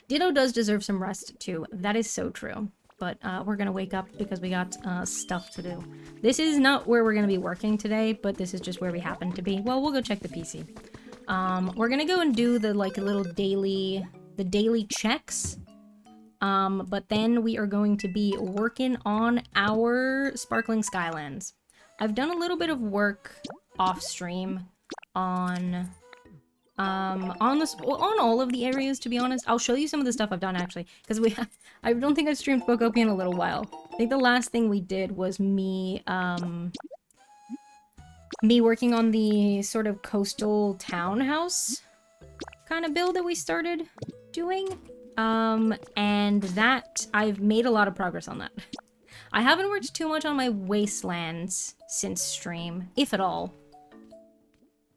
Ditto does deserve some rest too. That is so true. But we're gonna wake up because we got stuff to do. This is not where we're gonna be working today, but this is just where we happen to be. Well, we'll go check the PC. We're gonna go and do the like little daily checks. But then we are going to be working on our Sparkling Skylands. I've done a little bit of work off stream on all of the areas, to be honest. I'll show you some of the stuff I've done actually, because I don't think I've streamed Pokopia in a little while. I think the last thing we did was me working on the sort of coastal townhouse kind of build that we started doing. And that I've made a lot of progress on that. I haven't worked too much on my wastelands since stream, if at all.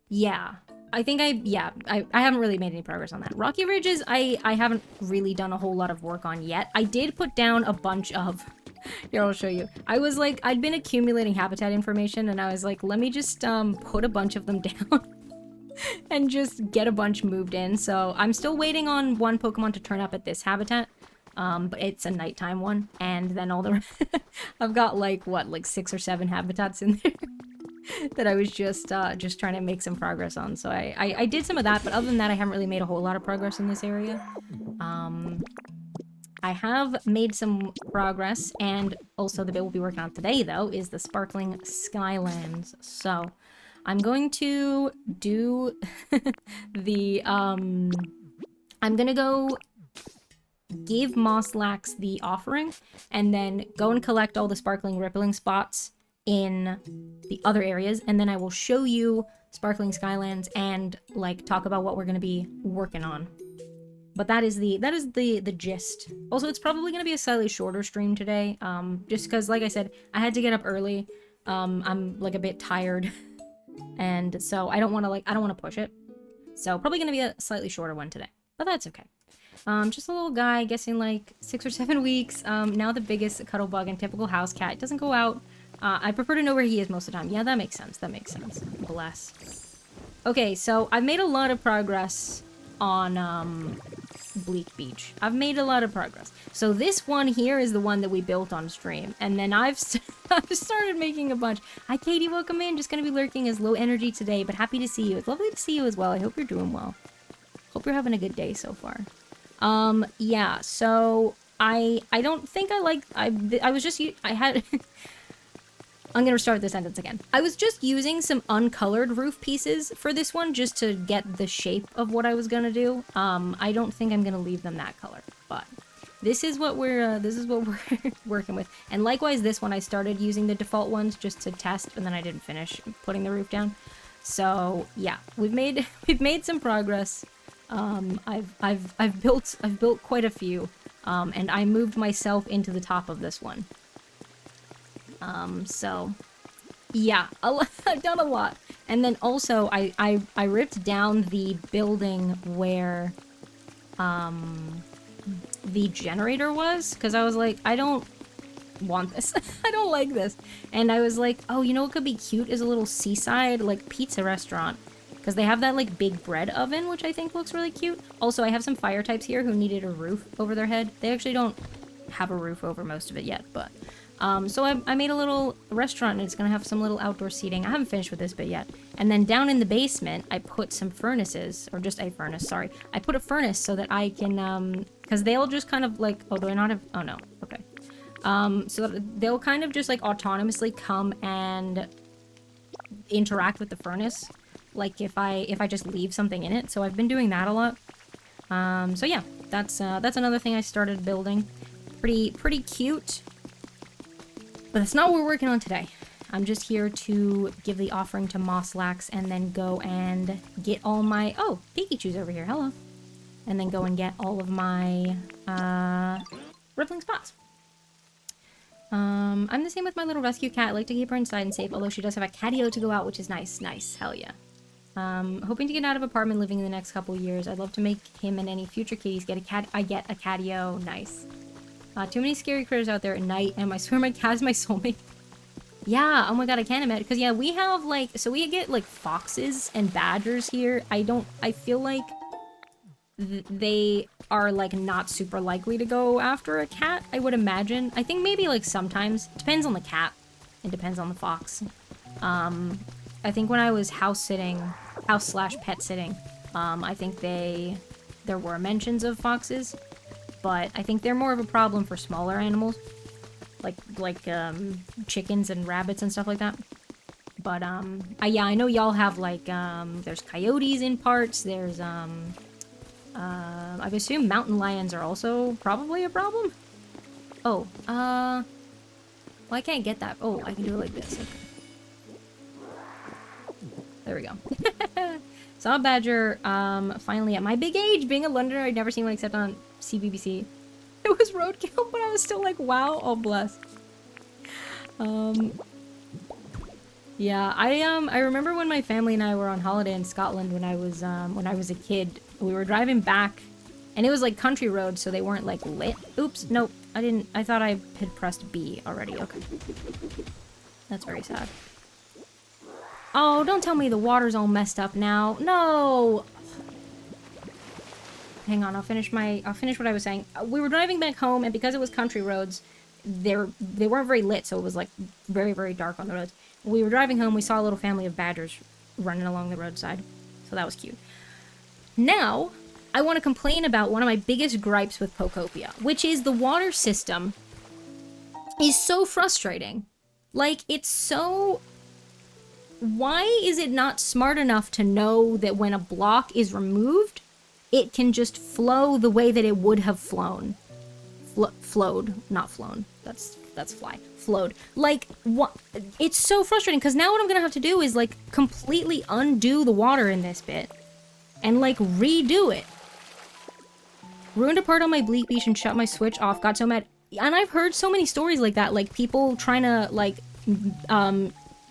Yeah. I think I haven't really made any progress on that. Rocky Ridges, I haven't really done a whole lot of work on yet. I did put down a bunch of... Here, I'll show you. I was like, I'd been accumulating habitat information, and I was like, let me just put a bunch of them down and just get a bunch moved in. So I'm still waiting on one Pokemon to turn up at this habitat. But it's a nighttime one, and then all the... I've got like, what, like 6 or 7 habitats in there that I was just trying to make some progress on. So I did some of that, but other than that, I haven't really made a whole lot of progress in this area. I have made some progress, and also the bit we'll be working on today, though, is the Sparkling Skylands. So I'm going to do the, I'm gonna go give Mosslax the offering, and then go and collect all the sparkling rippling spots in the other areas, and then I will show you Sparkling Skylands and like talk about what we're gonna be working on. But that is the gist. Also, it's probably gonna be a slightly shorter stream today, just because, like I said, I had to get up early. I'm like a bit tired, and so I don't want to push it. So probably gonna be a slightly shorter one today, but that's okay. Just a little guy, guessing like 6 or 7 weeks. Now the biggest cuddle bug and typical house cat. Doesn't go out. I prefer to know where he is most of the time. Yeah, that makes sense. That makes sense. Bless. Okay, so I've made a lot of progress on, Bleak Beach. I've made a lot of progress. So this one here is the one that we built on stream. And then I've started making a bunch. Hi, Katie. Welcome in. Just gonna be lurking as low energy today, but happy to see you. It's lovely to see you as well. I hope you're doing well. Hope you're having a good day so far. Yeah, so I don't think I was just, I had, I'm gonna start this sentence again. I was just using some uncolored roof pieces for this one just to get the shape of what I was gonna do. I don't think I'm gonna leave them that color, but this is what we're working with. And likewise, this one I started using the default ones just to test, and then I didn't finish putting the roof down. So yeah, we've made some progress. I've built quite a few, and I moved myself into the top of this one. So yeah, I've done a lot. And then also I ripped down the building where, the generator was, because I was like, I don't want this. I don't like this. And I was like, oh, you know what could be cute is a little seaside, like, pizza restaurant. Because they have that, like, big bread oven, which I think looks really cute. Also, I have some fire types here who needed a roof over their head. They actually don't have a roof over most of it yet, but... so I made a little restaurant, and it's gonna have some little outdoor seating. I haven't finished with this bit yet. And then down in the basement, I put some furnaces, or just a furnace, sorry. I put a furnace so that I can, because they'll just kind of, like... Oh, do I not have... Oh, no. Okay. So they'll kind of just, like, autonomously come and interact with the furnace. Like, if I just leave something in it. So I've been doing that a lot. So yeah, that's another thing I started building. Pretty cute. But that's not what we're working on today. I'm just here to give the offering to Mosslax and then go and get all my... Oh, Pikachu's over here. Hello. And then go and get all of my rippling spots. I'm the same with my little rescue cat. I like to keep her inside and safe, although she does have a catio to go out, which is nice. Nice. Hell yeah. Hoping to get out of apartment living in the next couple years. I'd love to make him and any future kitties get a catio. Nice. Too many scary critters out there at night, and I swear my cat is my soulmate. Yeah, oh my god, I can't imagine. Because, yeah, we have, like, so we get, like, foxes and badgers here. I feel like they are, like, not super likely to go after a cat, I would imagine. I think maybe, like, sometimes. It depends on the cat. It depends on the fox. I think when I was house/pet sitting, I think there were mentions of foxes, but I think they're more of a problem for smaller animals, like chickens and rabbits and stuff like that. But, yeah, I know y'all have, like, there's coyotes in parts, there's, I assume mountain lions are also probably a problem? Oh, well, I can't get that. Oh, I can do it like this. Okay. There we go. Saw a badger, finally at my big age, being a Londoner, I'd never seen one except on CBBC. It was roadkill, but I was still like, wow, oh bless. Yeah, I remember when my family and I were on holiday in Scotland when I was a kid. We were driving back, and it was like country roads, so they weren't like lit. Oops, nope, I didn't. I thought I had pressed B already. Okay, that's very sad. Oh, don't tell me the water's all messed up now. No. Hang on, I'll finish what I was saying. We were driving back home, and because it was country roads, they weren't very lit, so it was like very, very dark on the roads. When we were driving home, we saw a little family of badgers running along the roadside, so that was cute. Now, I want to complain about one of my biggest gripes with Pokopia, which is the water system is so frustrating. Like, it's so... Why is it not smart enough to know that when a block is removed, it can just flow the way that it would have flown? Flowed, not flown. That's fly. Flowed. Like, what? It's so frustrating, because now what I'm gonna have to do is, like, completely undo the water in this bit. And, like, redo it. Ruined a part on my Bleak Beach and shut my Switch off. Got so mad. And I've heard so many stories like that. Like, people trying to, like,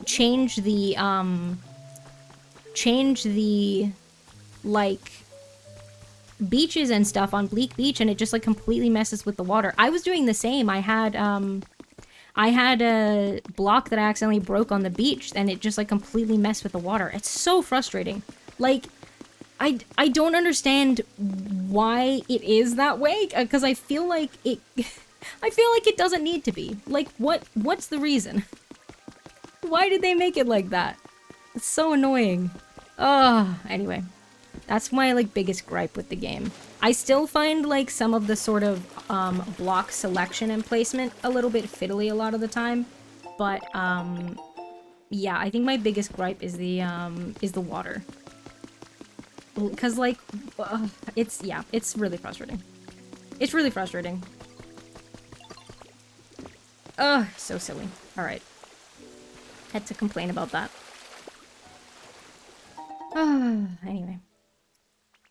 change the, like, beaches and stuff on Bleak Beach, and it just, like, completely messes with the water. I was doing the same. I had a block that I accidentally broke on the beach, and it just, like, completely messed with the water. It's so frustrating. Like, I don't understand why it is that way, because I feel like it... I feel like it doesn't need to be. Like, what's the reason? Why did they make it like that? It's so annoying. Ugh, anyway. That's my, like, biggest gripe with the game. I still find, like, some of the sort of, block selection and placement a little bit fiddly a lot of the time. But, yeah, I think my biggest gripe is the water. Because, like, it's really frustrating. It's really frustrating. Ugh, so silly. Alright. Had to complain about that. Anyway.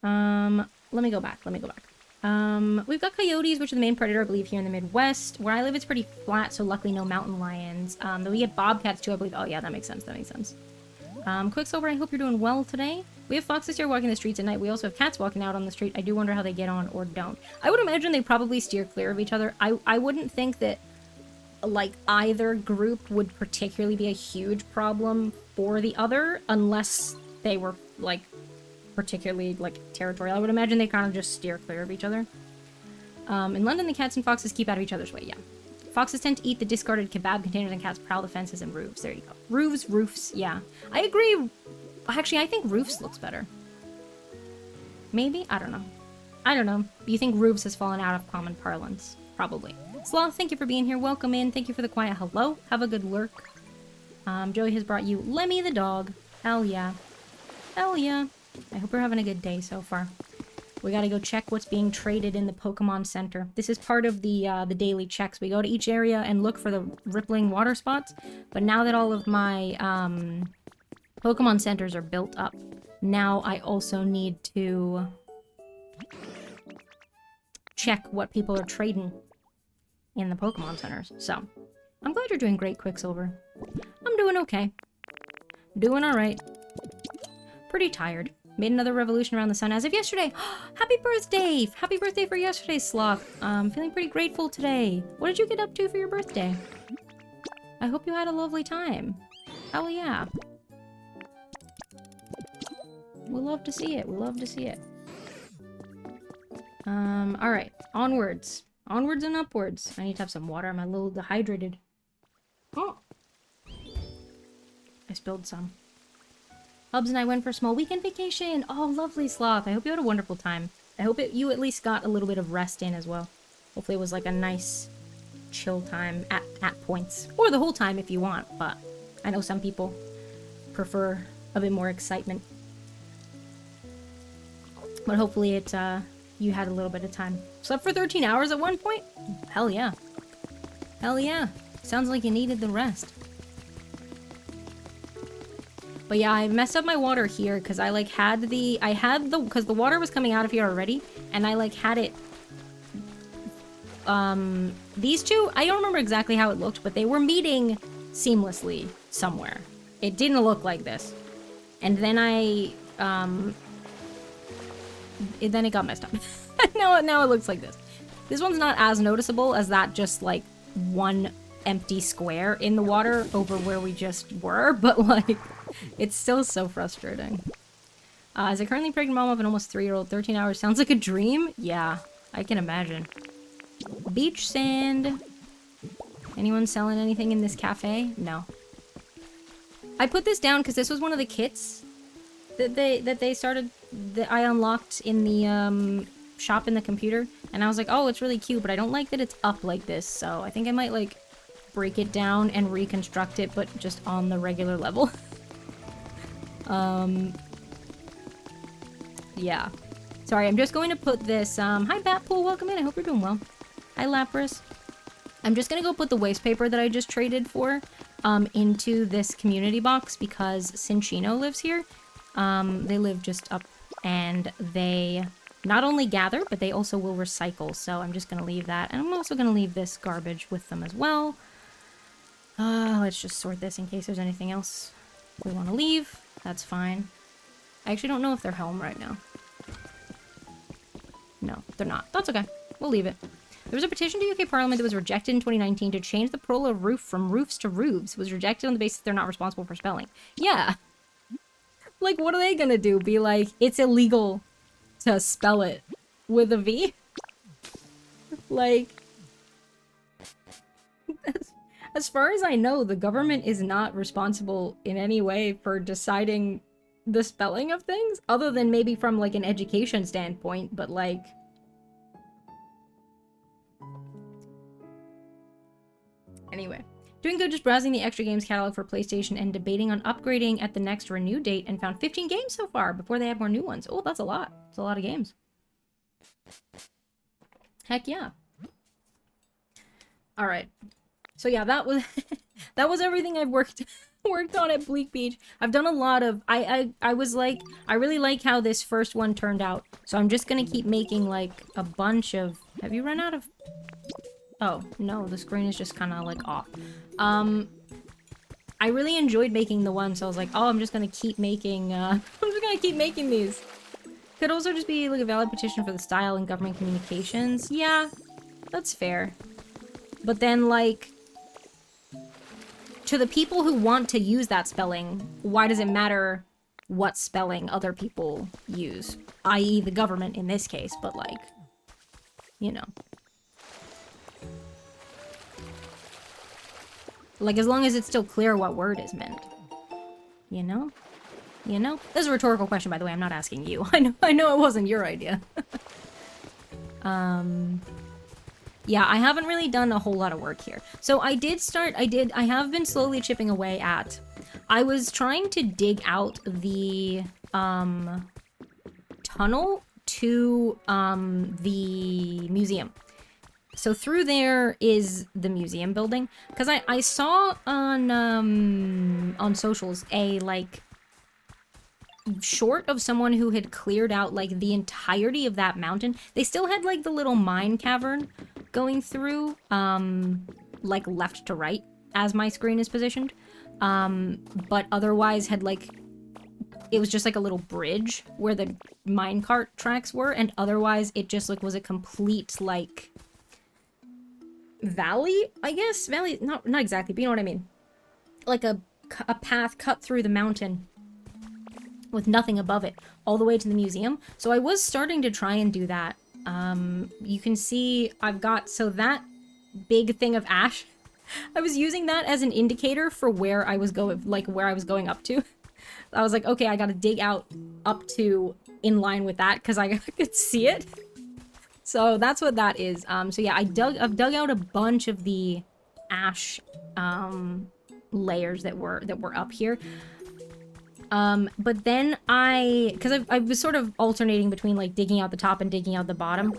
Let me go back. We've got coyotes, which are the main predator, I believe, here in the Midwest. Where I live, it's pretty flat, so luckily no mountain lions. Though we get bobcats, too, I believe. Oh, yeah, that makes sense. Quicksilver, I hope you're doing well today. We have foxes here walking the streets at night. We also have cats walking out on the street. I do wonder how they get on or don't. I would imagine they probably steer clear of each other. I wouldn't think that, like, either group would particularly be a huge problem for the other, unless they were, like, particularly, like, territorial. I would imagine they kind of just steer clear of each other. In London, the cats and foxes keep out of each other's way, yeah. Foxes tend to eat the discarded kebab containers, and cats prowl the fences and roofs. There you go. Roofs, yeah. I agree. Actually, I think roofs looks better. Maybe? I don't know. You think roofs has fallen out of common parlance? Probably. Sloth, thank you for being here. Welcome in. Thank you for the quiet hello. Have a good lurk. Joey has brought you Lemmy the dog. Hell yeah. Hell yeah. I hope you're having a good day so far. We gotta go check what's being traded in the Pokemon Center. This is part of the daily checks. We go to each area and look for the rippling water spots. But now that all of my Pokemon Centers are built up, now I also need to check what people are trading in the Pokemon Centers. So, I'm glad you're doing great, Quicksilver. I'm doing okay. Doing alright. Pretty tired. Made another revolution around the sun as of yesterday. Happy birthday! Happy birthday for yesterday, Sloth. Feeling pretty grateful today. What did you get up to for your birthday? I hope you had a lovely time. Hell yeah. We love to see it. We love to see it. Alright. Onwards. Onwards and upwards. I need to have some water. I'm a little dehydrated. Oh! I spilled some. Hubs and I went for a small weekend vacation. Oh, lovely, Sloth. I hope you had a wonderful time. I hope you at least got a little bit of rest in as well. Hopefully it was like a nice chill time at points. Or the whole time if you want, but I know some people prefer a bit more excitement. But hopefully you had a little bit of time. Slept for 13 hours at one point? Hell yeah. Hell yeah. Sounds like you needed the rest. But yeah, I messed up my water here because I like because the water was coming out of here already, and I like had it, these two, I don't remember exactly how it looked, but they were meeting seamlessly somewhere. It didn't look like this. And then then it got messed up. now it looks like this. This one's not as noticeable as that just like one empty square in the water over where we just were, but like it's still so frustrating. As a currently pregnant mom of an almost 3-year-old, 13 hours sounds like a dream? Yeah, I can imagine. Beach sand. Anyone selling anything in this cafe? No. I put this down because this was one of the kits that I unlocked in the shop in the computer, and I was like, oh, it's really cute, but I don't like that it's up like this, so I think I might like break it down and reconstruct it, but just on the regular level. Yeah. Sorry, I'm just going to put this, hi Batpool, welcome in, I hope you're doing well. Hi Lapras. I'm just gonna go put the waste paper that I just traded for, into this community box, because Cinchino lives here. They live just up, and they not only gather, but they also will recycle, so I'm just gonna leave that, and I'm also gonna leave this garbage with them as well. Let's just sort this in case there's anything else we want to leave. That's fine. I actually don't know if they're home right now. No, they're not. That's okay. We'll leave it. There was a petition to UK Parliament that was rejected in 2019 to change the plural of roof from roofs to roofs. It was rejected on the basis they're not responsible for spelling. Yeah. Like, what are they gonna do? Be like, it's illegal to spell it with a V? Like, as far as I know, the government is not responsible in any way for deciding the spelling of things, other than maybe from, like, an education standpoint, but, like... Anyway. Doing good, just browsing the extra games catalog for PlayStation and debating on upgrading at the next renew date, and found 15 games so far before they add more new ones. Oh, that's a lot. It's a lot of games. Heck yeah. Alright. So yeah, that was that was everything I've worked on at Bleak Beach. I've done a lot of I was like, I really like how this first one turned out. So I'm just gonna keep making like a bunch of... Have you run out of... Oh, no, the screen is just kind of like off. I really enjoyed making the one, so I was like, oh, I'm just gonna keep making I'm just gonna keep making these. Could also just be like a valid petition for the style and government communications. Yeah, that's fair. But then, like, to the people who want to use that spelling, why does it matter what spelling other people use? I.e. the government in this case, but like, you know. Like, as long as it's still clear what word is meant. You know? You know? This is a rhetorical question, by the way. I'm not asking you. I know it wasn't your idea. Yeah, I haven't really done a whole lot of work here. So I have been slowly chipping away at... I was trying to dig out the, tunnel to, the museum. So through there is the museum building. Because I saw on socials a, like, short of someone who had cleared out, like, the entirety of that mountain. They still had, like, the little mine cavern going through, like, left to right, as my screen is positioned. But otherwise had, like, it was just, like, a little bridge where the minecart tracks were, and otherwise it just, like, was a complete, like... valley, I guess? Valley, not exactly, but you know what I mean. Like a path cut through the mountain with nothing above it, all the way to the museum. So I was starting to try and do that You can see I've got, so that big thing of ash, I was using that as an indicator for where I was going, like where I was going up to. I was like, okay, I gotta dig out up to in line with that because I could see it. So that's what that is. So yeah, I've dug out a bunch of the ash layers that were up here. But then because I was sort of alternating between like digging out the top and digging out the bottom.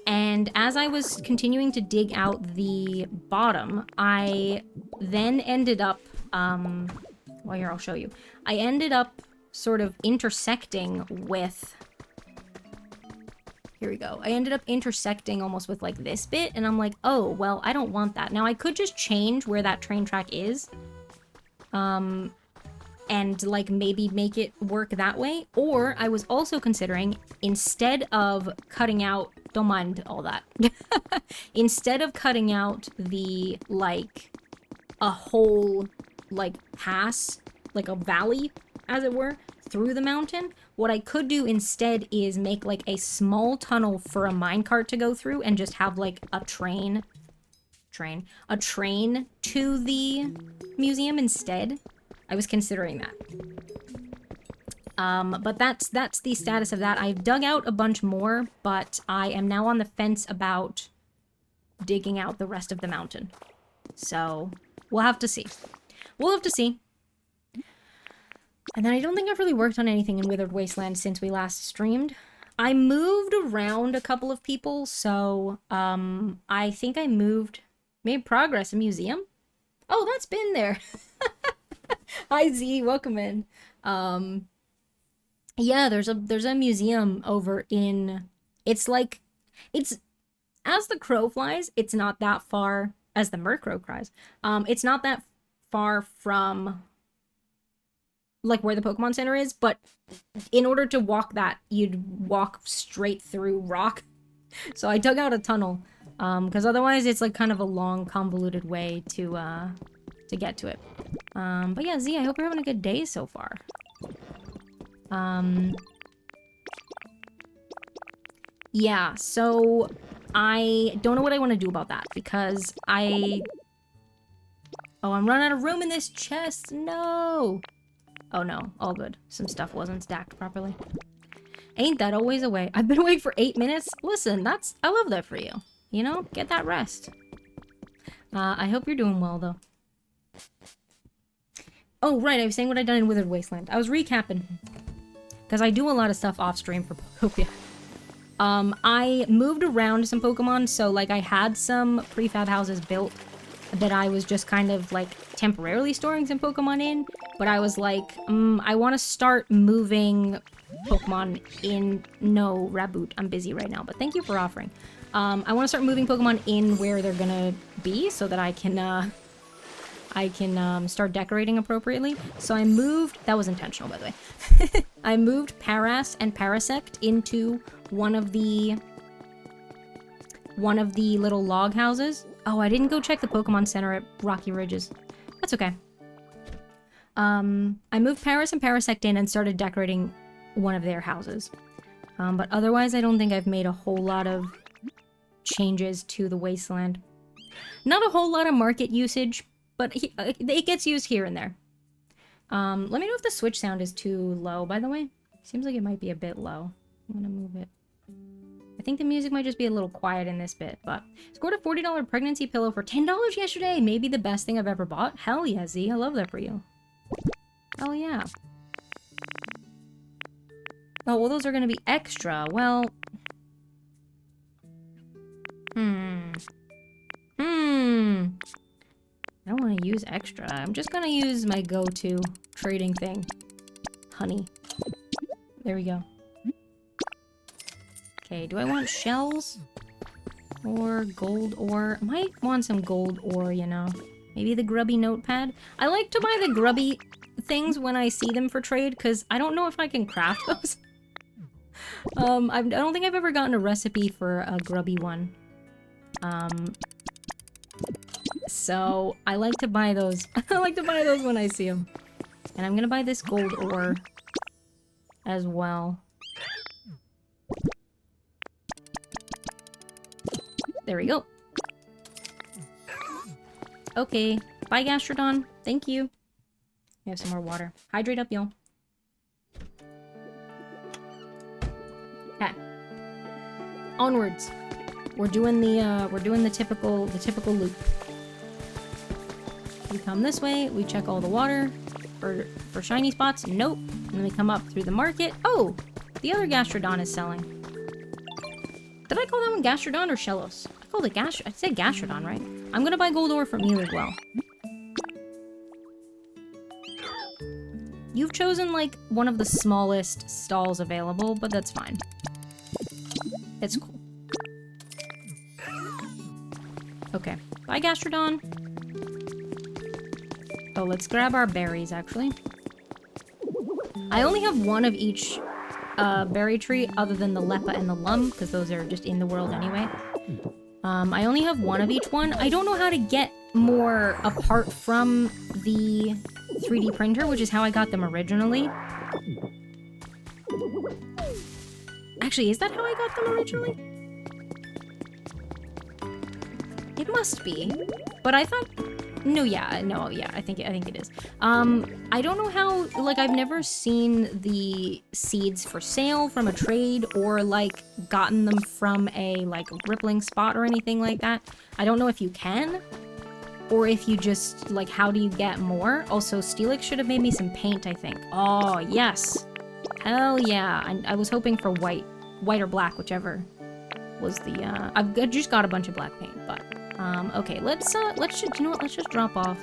And as I was continuing to dig out the bottom, I then ended up, well, here, I'll show you. I ended up sort of intersecting with, here we go. I ended up intersecting almost with like this bit, and I'm like, oh, well, I don't want that. Now, I could just change where that train track is, and like maybe make it work that way. Or I was also considering, instead of cutting out, don't mind all that, instead of cutting out the, like, a whole, like, pass, like a valley, as it were, through the mountain, what I could do instead is make, like, a small tunnel for a minecart to go through and just have, like, a train to the museum instead. I was considering that. But that's the status of that. I've dug out a bunch more, but I am now on the fence about digging out the rest of the mountain. So, we'll have to see. We'll have to see. And then I don't think I've really worked on anything in Withered Wasteland since we last streamed. I moved around a couple of people, so, I think I made progress. A museum? Oh, that's been there. Hi, Z, welcome in. Yeah, there's a museum over in, it's like, it's, as the crow flies, it's not that far, as the Murkrow cries, it's not that far from, like, where the Pokemon Center is, but in order to walk that, you'd walk straight through rock. So I dug out a tunnel, because otherwise it's, like, kind of a long, convoluted way to get to it. But yeah, Z, I hope you're having a good day so far. Yeah, so I don't know what I want to do about that because oh, I'm running out of room in this chest. No. Oh no, all good. Some stuff wasn't stacked properly. Ain't that always a way? I've been awake for 8 minutes. Listen, I love that for you. You know, get that rest. I hope you're doing well though. Oh, right, I was saying what I'd done in Withered Wasteland. I was recapping. Because I do a lot of stuff off-stream for Pokopia. I moved around some Pokemon, so, like, I had some prefab houses built that I was just kind of, like, temporarily storing some Pokemon in. But I was like, I want to start moving Pokemon in... No, Raboot, I'm busy right now, but thank you for offering. I want to start moving Pokemon in where they're gonna be so that I can start decorating appropriately. So I moved, that was intentional by the way. I moved Paras and Parasect into one of the little log houses. Oh, I didn't go check the Pokemon Center at Rocky Ridges. That's okay. I moved Paras and Parasect in and started decorating one of their houses. But otherwise, I don't think I've made a whole lot of changes to the wasteland. Not a whole lot of market usage, but it gets used here and there. Let me know if the switch sound is too low, by the way. Seems like it might be a bit low. I'm gonna move it. I think the music might just be a little quiet in this bit, but... Scored a $40 pregnancy pillow for $10 yesterday! Maybe the best thing I've ever bought. Hell yeah, Z. I love that for you. Hell yeah. Oh, well, those are gonna be extra. Well... I don't want to use extra. I'm just gonna use my go-to trading thing. Honey. There we go. Okay, do I want shells? Or gold ore? I might want some gold ore, you know. Maybe the grubby notepad? I like to buy the grubby things when I see them for trade, because I don't know if I can craft those. I don't think I've ever gotten a recipe for a grubby one. So, I like to buy those. I like to buy those when I see them. And I'm gonna buy this gold ore as well. There we go. Okay. Bye, Gastrodon. Thank you. We have some more water. Hydrate up, y'all. Okay. Onwards. We're doing the typical loop. We come this way, we check all the water for shiny spots. Nope. And then we come up through the market. Oh! The other Gastrodon is selling. Did I call that one Gastrodon or Shellos? I called it I said Gastrodon, right? I'm gonna buy gold ore from you as well. You've chosen, like, one of the smallest stalls available, but that's fine. It's cool. Okay. Bye, Gastrodon. Oh, let's grab our berries, actually. I only have one of each berry tree other than the Lepa and the Lum, because those are just in the world anyway. I only have one of each one. I don't know how to get more apart from the 3D printer, which is how I got them originally. Actually, is that how I got them originally? It must be. But I thought... No, yeah, I think it is. I don't know how, like, I've never seen the seeds for sale from a trade or, like, gotten them from a, like, rippling spot or anything like that. I don't know if you can, or if you just, like, how do you get more? Also, Steelix should have made me some paint, I think. Oh, yes. Hell yeah. I was hoping for white or black, whichever was the, I've just got a bunch of black paint, but... okay, let's just, you know what, let's just drop off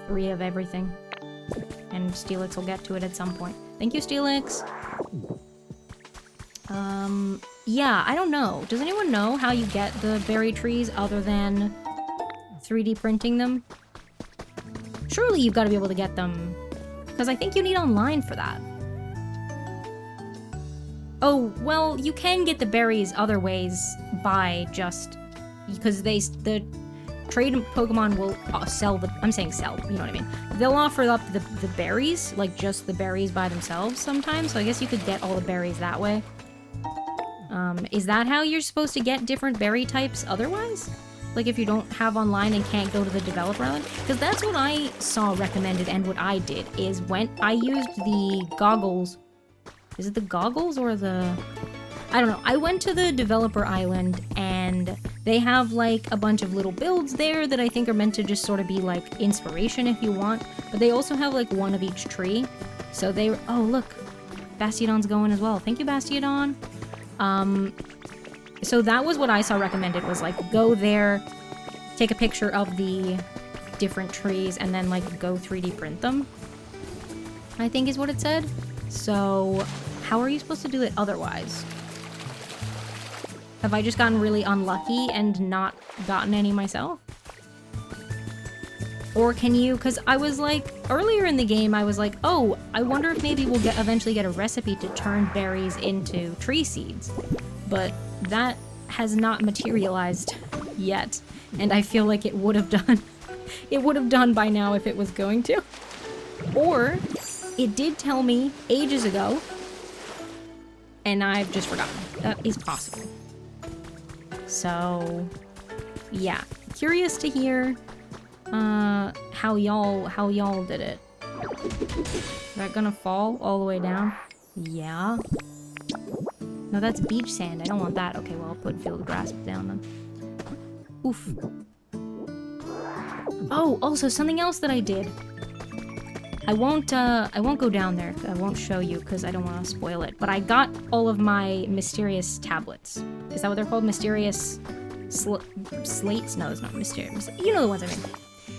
3 of everything. And Steelix will get to it at some point. Thank you, Steelix! Yeah, I don't know. Does anyone know how you get the berry trees other than 3D printing them? Surely you've got to be able to get them, because I think you need online for that. Oh, well, you can get the berries other ways by just... Because the trade Pokemon will sell the... I'm saying sell, you know what I mean. They'll offer up the berries, like just the berries by themselves sometimes. So I guess you could get all the berries that way. Is that how you're supposed to get different berry types otherwise? Like if you don't have online and can't go to the developer island? Because that's what I saw recommended, and what I did is when I used the goggles... Is it the goggles or the... I don't know. I went to the developer island and they have like a bunch of little builds there that I think are meant to just sort of be like inspiration if you want. But they also have like one of each tree. So they were... Oh, look. Bastiodon's going as well. Thank you, Bastiodon. So that was what I saw recommended, was like go there, take a picture of the different trees, and then like go 3D print them, I think is what it said. So how are you supposed to do it otherwise? Have I just gotten really unlucky and not gotten any myself? Or can you, because I was like, earlier in the game, I was like, oh, I wonder if maybe we'll eventually get a recipe to turn berries into tree seeds. But that has not materialized yet. And I feel like it would have done, it would have done by now if it was going to. Or it did tell me ages ago, and I've just forgotten. That is possible. So, yeah. Curious to hear how y'all did it. Is that gonna fall all the way down? Yeah. No, that's beach sand. I don't want that. Okay, well, I'll put field grass down then. Oof. Oh, also something else that I did. I won't go down there. I won't show you because I don't want to spoil it. But I got all of my mysterious tablets. Is that what they're called? Mysterious slates? No, it's not mysterious. You know the ones I mean.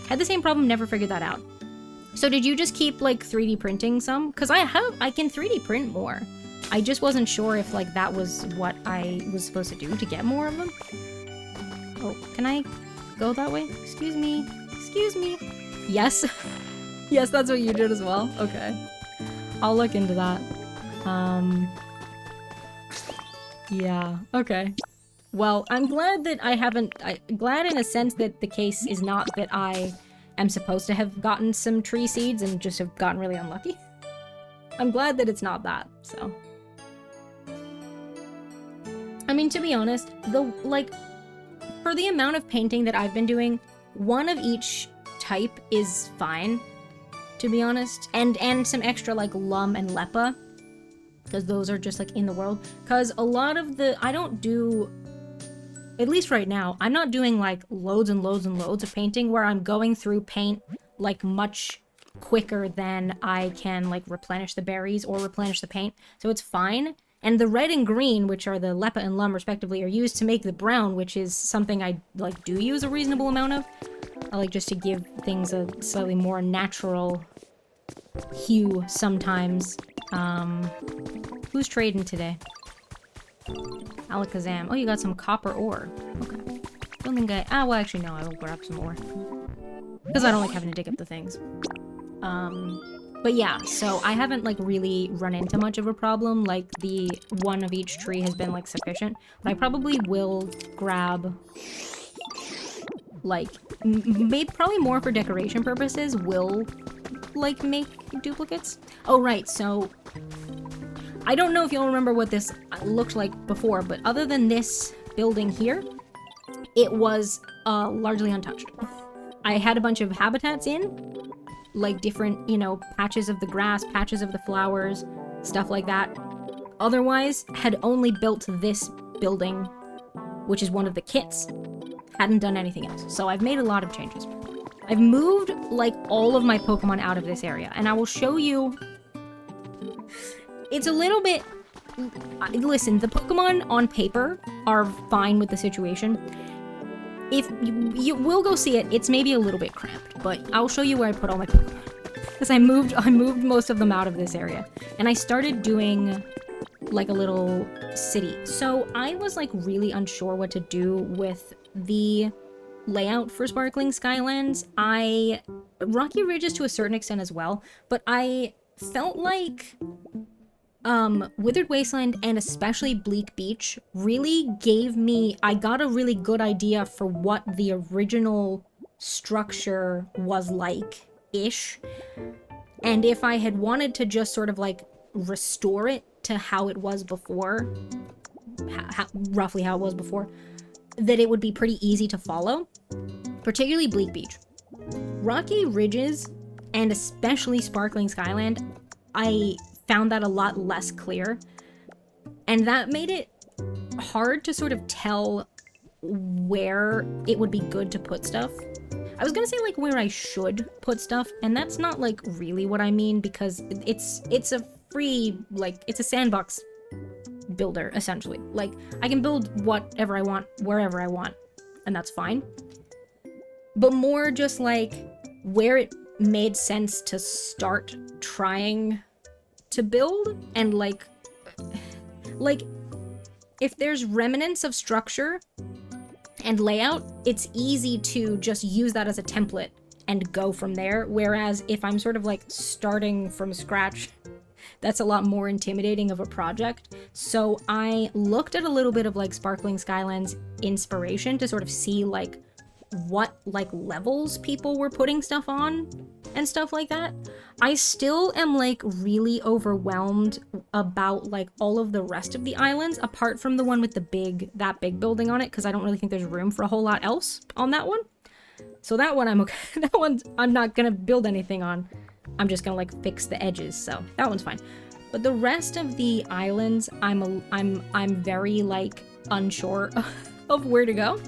Had the same problem, never figured that out. So did you just keep like 3D printing some? Because I can 3D print more. I just wasn't sure if like that was what I was supposed to do to get more of them. Oh, can I go that way? Excuse me. Excuse me. Yes. Yes, that's what you did as well? Okay. I'll look into that. Yeah, okay. Well, I'm glad that glad in a sense that the case is not that I am supposed to have gotten some tree seeds and just have gotten really unlucky. I'm glad that it's not that, so. I mean, to be honest, for the amount of painting that I've been doing, one of each type is fine, to be honest. And some extra like lum and lepa, because those are just like in the world. Because a lot of the, I don't do, at least right now, I'm not doing like loads and loads and loads of painting where I'm going through paint like much quicker than I can like replenish the berries or replenish the paint. So it's fine. And the red and green, which are the lepa and lum respectively, are used to make the brown, which is something I like do use a reasonable amount of. I like just to give things a slightly more natural hue sometimes. Who's trading today? Alakazam. Oh, you got some copper ore. Okay. Don't think I... well, actually, no, I will grab some ore. Because I don't like having to dig up the things. But yeah, so I haven't, like, really run into much of a problem. Like, the one of each tree has been, like, sufficient. But I probably will grab, like, probably more for decoration purposes, will, like, make duplicates. Oh, right, so... I don't know if you'll remember what this looked like before, but other than this building here, it was largely untouched. I had a bunch of habitats in, like different, you know, patches of the grass, patches of the flowers, stuff like that. Otherwise, had only built this building, which is one of the kits. Hadn't done anything else. So I've made a lot of changes. I've moved, like, all of my Pokemon out of this area, and I will show you... It's a little bit... Listen, the Pokemon on paper are fine with the situation. If you will go see it, it's maybe a little bit cramped, but I'll show you where I put all my Pokemon. Because I moved most of them out of this area. And I started doing, like, a little city. So I was, like, really unsure what to do with the layout for Sparkling Skylands. Rocky Ridges to a certain extent as well, but I felt like... Withered Wasteland and especially Bleak Beach really gave me... I got a really good idea for what the original structure was like-ish. And if I had wanted to just sort of, like, restore it to how it was before, roughly how it was before, that it would be pretty easy to follow. Particularly Bleak Beach. Rocky Ridges, and especially Sparkling Skyland, I found that a lot less clear, and that made it hard to sort of tell where it would be good to put stuff. I was gonna say, like, where I should put stuff, and that's not, like, really what I mean, because it's a free, like, it's a sandbox builder, essentially. Like, I can build whatever I want, wherever I want, and that's fine. But more just, like, where it made sense to start trying to build, and like if there's remnants of structure and layout, it's easy to just use that as a template and go from there, whereas if I'm sort of like starting from scratch, that's a lot more intimidating of a project. So I looked at a little bit of like Sparkling Skylands inspiration to sort of see like what like levels people were putting stuff on and stuff like that. I still am like really overwhelmed about like all of the rest of the islands, apart from the one with that big building on it, because I don't really think there's room for a whole lot else on that one. So that one I'm okay. That one I'm not gonna build anything on. I'm just gonna like fix the edges, so that one's fine. But the rest of the islands, I'm very like unsure of where to go.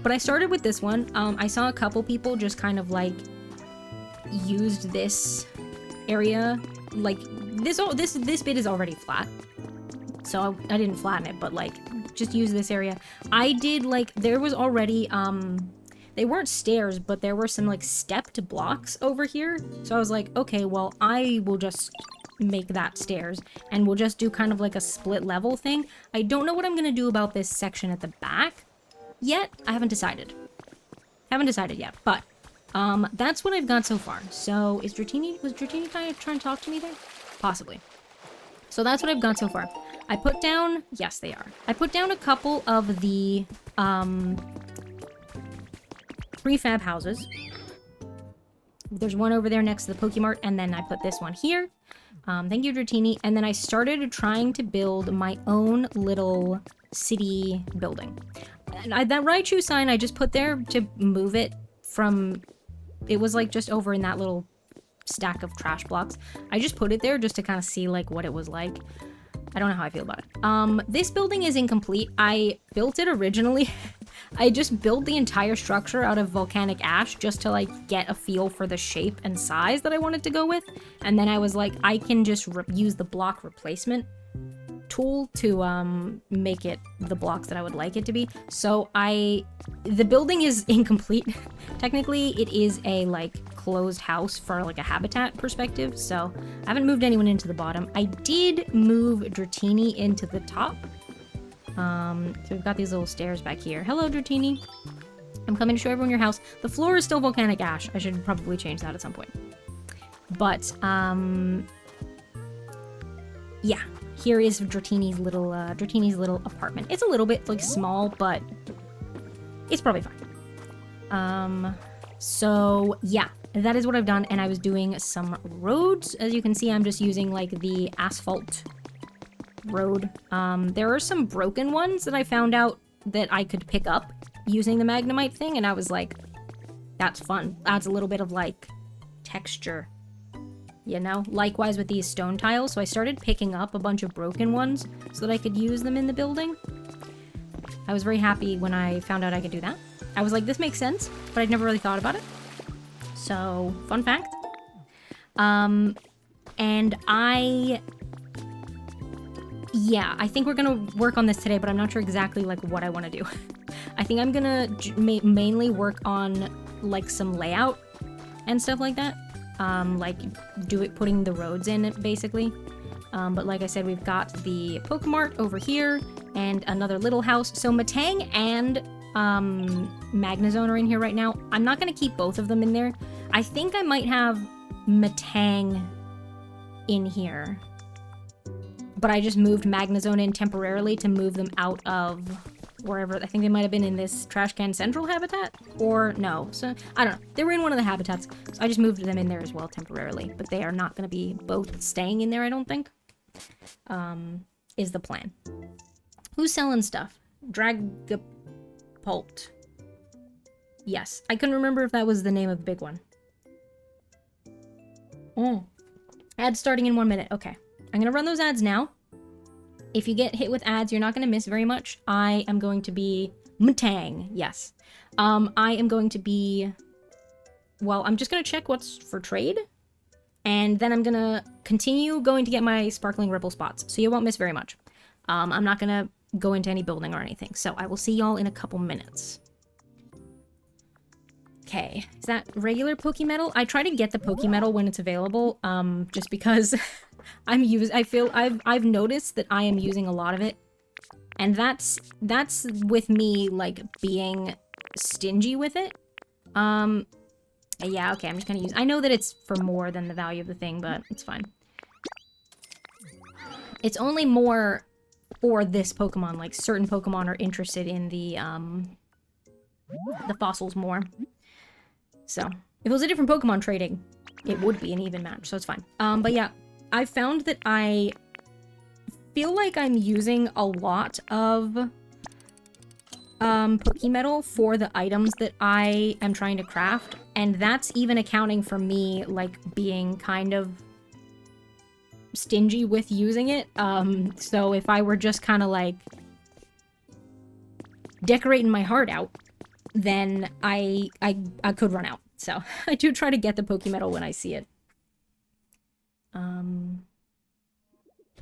But I started with this one. I saw a couple people just kind of like used this area, like this bit is already flat, so I didn't flatten it, but like just use this area. I did like, there was already they weren't stairs, but there were some like stepped blocks over here, so I was like, okay, well I will just make that stairs and we'll just do kind of like a split level thing. I don't know what I'm gonna do about this section at the back yet. I haven't decided yet, but that's what I've got so far. So was Dratini trying to talk to me there? Possibly. So that's what I've got so far. I put down, yes they are. I put down a couple of the prefab houses. There's one over there next to the Pokemart, and then I put this one here. Thank you, Dratini. And then I started trying to build my own little city building. that Raichu sign I just put there to move it from... It was like just over in that little stack of trash blocks. I just put it there just to kind of see like what it was like. I don't know how I feel about it. This building is incomplete. I built it originally. I just built the entire structure out of volcanic ash just to like get a feel for the shape and size that I wanted to go with. And then I was like, I can just use the block replacement tool to make it the blocks that I would like it to be. So the building is incomplete. Technically, it is a like closed house for like a habitat perspective. So I haven't moved anyone into the bottom. I did move Dratini into the top. So we've got these little stairs back here. Hello, Dratini. I'm coming to show everyone your house. The floor is still volcanic ash. I should probably change that at some point. But yeah. Here is Dratini's little apartment. It's a little bit like small, but it's probably fine. So yeah, that is what I've done, and I was doing some roads. As you can see, I'm just using like the asphalt road. There are some broken ones that I found out that I could pick up using the Magnemite thing, and I was like, that's fun. Adds a little bit of like texture. You know, likewise with these stone tiles. So I started picking up a bunch of broken ones so that I could use them in the building. I was very happy when I found out I could do that. I was like, this makes sense, but I'd never really thought about it. So, fun fact. And yeah, I think we're gonna work on this today, but I'm not sure exactly like what I want to do. I think I'm gonna mainly work on like some layout and stuff like that. Like putting the roads in it basically. But like I said, we've got the Pokemart over here and another little house. So Matang and Magnezone are in here right now. I'm not gonna keep both of them in there. I think I might have Matang in here, but I just moved Magnezone in temporarily to move them out of wherever. I think they might have been in this Trash Can Central habitat, or no. So I don't know. They were in one of the habitats, so I just moved them in there as well temporarily. But they are not going to be both staying in there, I don't think. Is the plan. Who's selling stuff? Dragapult. Yes. I couldn't remember if that was the name of the big one. Oh. Ads starting in 1 minute. Okay. I'm going to run those ads now. If you get hit with ads, you're not going to miss very much. I am going to be... Matang. Yes. I am going to be... Well, I'm just going to check what's for trade. And then I'm going to continue going to get my Sparkling Ripple spots. So you won't miss very much. I'm not going to go into any building or anything. So I will see y'all in a couple minutes. Okay. Is that regular Pokemetal? I try to get the Pokemetal when it's available. Just because... I've noticed that I am using a lot of it, and that's with me like being stingy with it. Yeah, okay, I'm just gonna use. I know that it's for more than the value of the thing, but it's fine. It's only more for this Pokemon. Like certain Pokemon are interested in the fossils more. So if it was a different Pokemon trading, it would be an even match. So it's fine. But yeah. I found that I feel like I'm using a lot of Pokemetal for the items that I am trying to craft, and that's even accounting for me like being kind of stingy with using it. So if I were just kind of like decorating my heart out, then I could run out. So I do try to get the Pokemetal when I see it.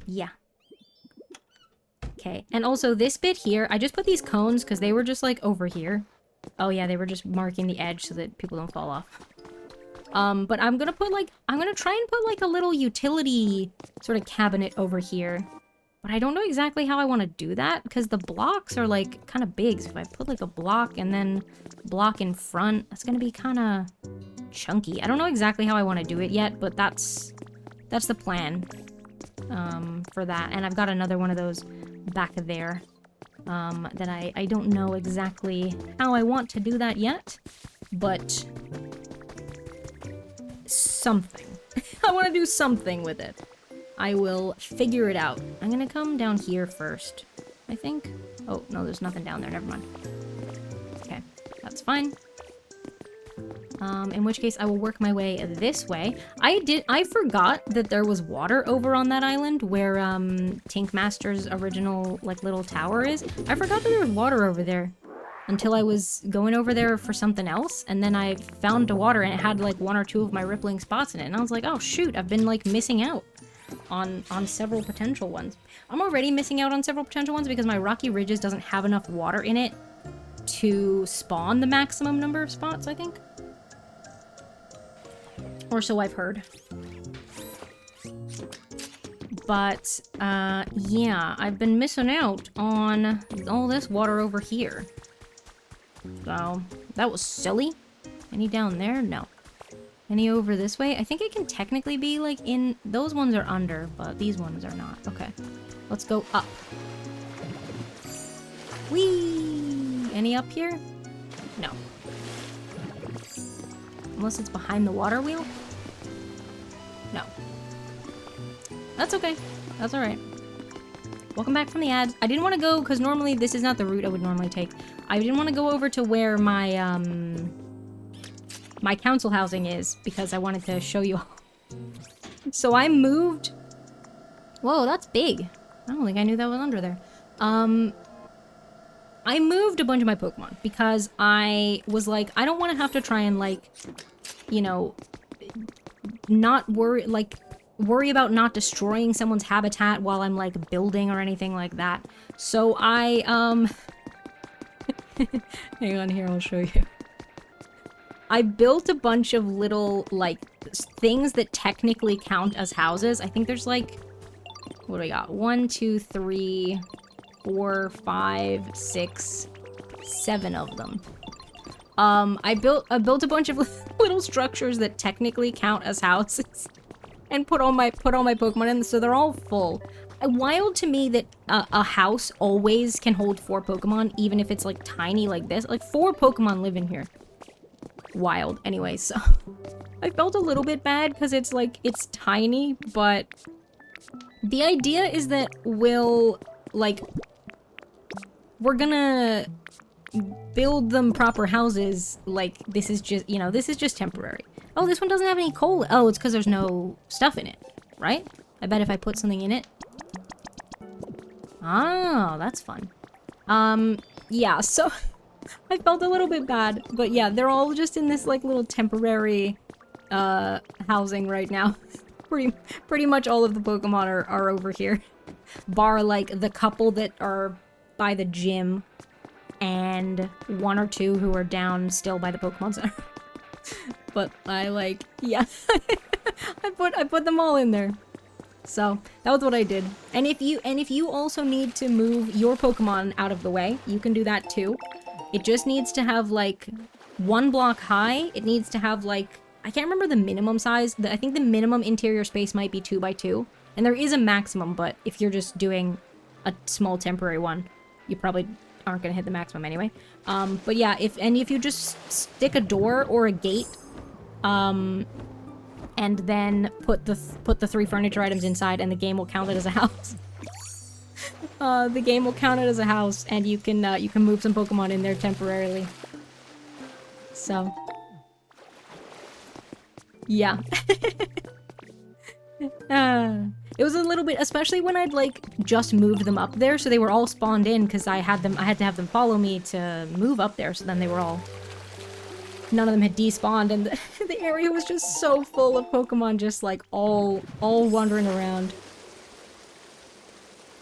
Yeah. Okay, and also this bit here, I just put these cones because they were just like over here. Oh yeah, they were just marking the edge so that people don't fall off. But I'm gonna try and put like a little utility sort of cabinet over here. But I don't know exactly how I want to do that because the blocks are like kind of big. So if I put like a block and then block in front, that's gonna be kind of chunky. I don't know exactly how I want to do it yet, but that's the plan for that. And I've got another one of those back there that I don't know exactly how I want to do that yet, but something. I want to do something with it. I will figure it out. I'm gonna come down here first, I think. Oh, no, there's nothing down there. Never mind. That's fine. In which case I will work my way this way. I forgot that there was water over on that island where, Tink Master's original, like, little tower is. I forgot that there was water over there until I was going over there for something else, and then I found the water and it had, like, 1 or 2 of my rippling spots in it, and I was like, oh shoot, I've been, like, missing out on several potential ones. I'm already missing out on several potential ones because my Rocky Ridges doesn't have enough water in it to spawn the maximum number of spots, I think. Or so I've heard. But, yeah, I've been missing out on all this water over here. So, that was silly. Any down there? No. Any over this way? I think it can technically be, like, in... Those ones are under, but these ones are not. Okay. Let's go up. Whee! Any up here? No. Unless it's behind the water wheel? No. That's okay. That's alright. Welcome back from the ads. I didn't want to go, because normally this is not the route I would normally take. I didn't want to go over to where my, my council housing is, because I wanted to show you all. So I moved... Whoa, that's big. I don't think I knew that was under there. I moved a bunch of my Pokemon, because I was like, I don't want to have to try and, like, you know, not worry, like... worry about not destroying someone's habitat while I'm, like, building or anything like that. So I, hang on here, I'll show you. I built a bunch of little, like, things that technically count as houses. I think there's, like, what do we got? 1, 2, 3, 4, 5, 6, 7 of them. I built a bunch of little structures that technically count as houses. And put all my Pokemon in, so they're all full. Wild to me that a house always can hold 4 Pokemon, even if it's, like, tiny like this. Like, 4 Pokemon live in here. Wild. Anyway, so... I felt a little bit bad, because it's, like, it's tiny, but... The idea is that we'll, like... We're gonna... build them proper houses, like, this is just, you know, this is just temporary. Oh, this one doesn't have any coal. Oh, it's because there's no stuff in it, right? I bet if I put something in it. Oh, that's fun. Yeah, so I felt a little bit bad, but yeah, they're all just in this, like, little temporary, housing right now. Pretty much all of the Pokemon are over here. Bar, like, the couple that are by the gym and 1 or 2 who are down still by the Pokemon Center. But I, like, yeah, I put them all in there. So that was what I did. And if you also need to move your Pokemon out of the way, you can do that too. It just needs to have, like, 1 block high. It needs to have, like, I can't remember the minimum size. I think the minimum interior space might be 2 by 2, and there is a maximum. But if you're just doing a small temporary one, you probably aren't gonna hit the maximum anyway. But yeah, if you just stick a door or a gate, and then put the 3 furniture items inside, and the game will count it as a house. The game will count it as a house, and you can move some Pokemon in there temporarily. So, yeah. It was a little bit, especially when I'd, like, just moved them up there, so they were all spawned in, because I had to have them follow me to move up there, so then they were all... None of them had despawned, and the area was just so full of Pokemon, just, like, all wandering around.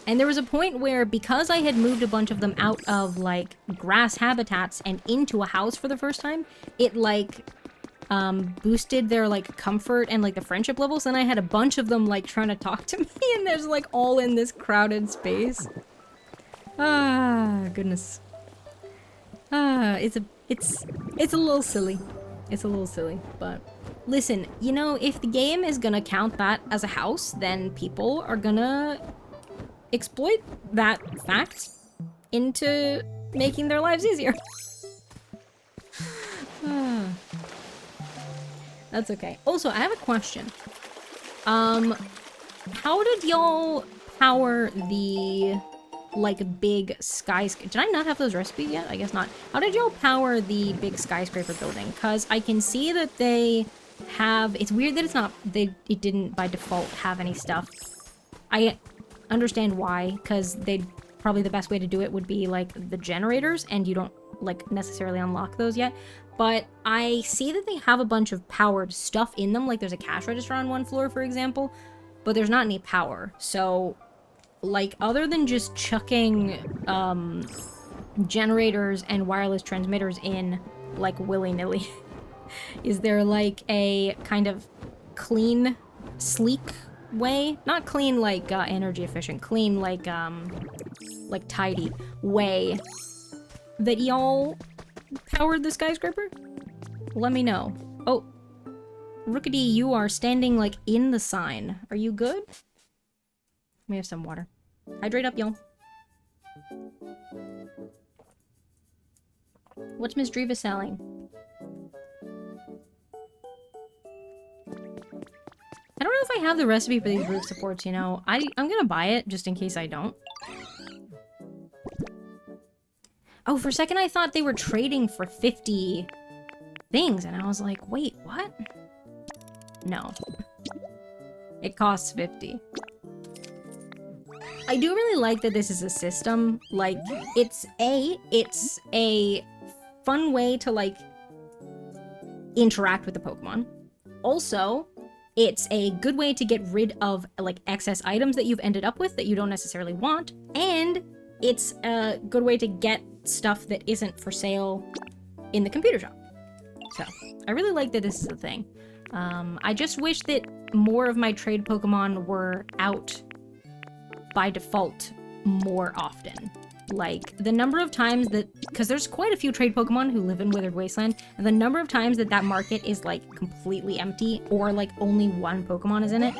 And there was a point where, because I had moved a bunch of them out of, like, grass habitats and into a house for the first time, it, like... boosted their, like, comfort and, like, the friendship levels, and I had a bunch of them, like, trying to talk to me, and there's, like, all in this crowded space. Ah, goodness. Ah, it's a little silly. It's a little silly, but... Listen, you know, if the game is gonna count that as a house, then people are gonna exploit that fact into making their lives easier. Ah. That's okay. Also, I have a question. How did y'all power the like, big skyscraper. Did I not have those recipes yet? I guess not. How did y'all power the big skyscraper building? Because I can see that they have... It's weird that it's not... It didn't, by default, have any stuff. I understand why, because probably the best way to do it would be, like, the generators, and you don't, like, necessarily unlock those yet. But I see that they have a bunch of powered stuff in them, like there's a cash register on one floor, for example, but there's not any power. So, like, other than just chucking generators and wireless transmitters in, like, willy-nilly, is there, like, a kind of clean, sleek way? Not clean, like, energy efficient, clean, like, tidy way that y'all powered the skyscraper? Let me know. Oh, Rookity, you are standing, like, in the sign. Are you good? Let me have some water. Hydrate up, y'all. What's Miss Driva selling? I don't know if I have the recipe for these roof supports, you know. I'm gonna buy it, just in case I don't. Oh, for a second I thought they were trading for 50 things, and I was like, wait, what? No. It costs 50. I do really like that this is a system. Like, it's a fun way to, like, interact with the Pokemon. Also, it's a good way to get rid of, like, excess items that you've ended up with that you don't necessarily want, and it's a good way to get stuff that isn't for sale in the computer shop. So, I really like that this is a thing. I just wish that more of my trade Pokemon were out by default more often. Like, the number of times that... Because there's quite a few trade Pokemon who live in Withered Wasteland, and the number of times that that market is, like, completely empty, or, like, only one Pokemon is in it.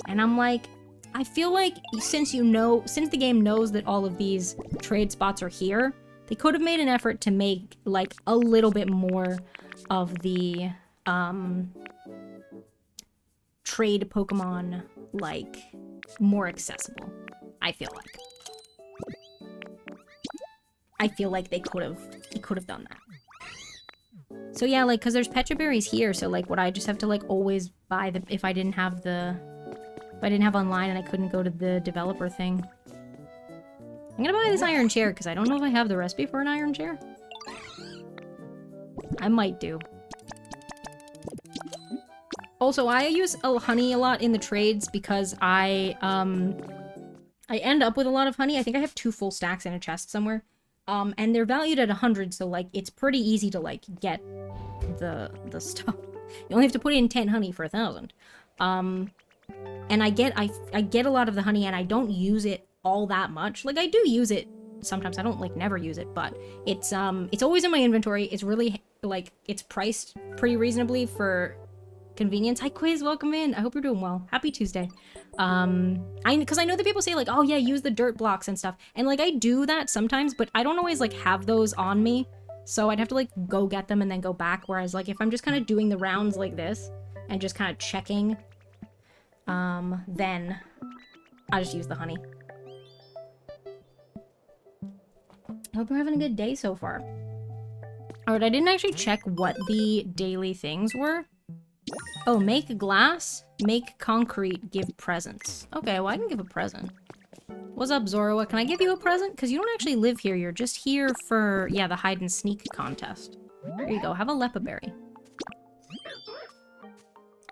And I'm like... I feel like since the game knows that all of these trade spots are here, they could have made an effort to make, like, a little bit more of the, trade Pokemon, like, more accessible. I feel like they could have done that. So yeah, like, because there's Pecha Berries here, so, like, would I just have to, like, always buy the, if I didn't have online and I couldn't go to the developer thing. I'm gonna buy this iron chair because I don't know if I have the recipe for an iron chair. I might do. Also, I use honey a lot in the trades because I end up with a lot of honey. I think I have 2 full stacks in a chest somewhere. And they're valued at 100, so, like, it's pretty easy to, like, get the stuff. You only have to put in 10 honey for 1,000. And I get a lot of the honey, and I don't use it all that much. Like, I do use it sometimes. I don't, like, never use it, but it's always in my inventory. It's really, like, it's priced pretty reasonably for convenience. Hi, Quiz, welcome in. I hope you're doing well. Happy Tuesday. Because I know that people say, like, oh yeah, use the dirt blocks and stuff, and, like, I do that sometimes, but I don't always, like, have those on me, so I'd have to, like, go get them and then go back, whereas, like, if I'm just kind of doing the rounds like this and just kind of checking, then I just use the honey. I hope you're having a good day so far. Alright, I didn't actually check what the daily things were. Oh, make glass, make concrete, give presents. Okay, well, I can give a present. What's up, Zoroa? Can I give you a present? Because you don't actually live here. You're just here for, yeah, the hide and sneak contest. There you go. Have a Lepa berry.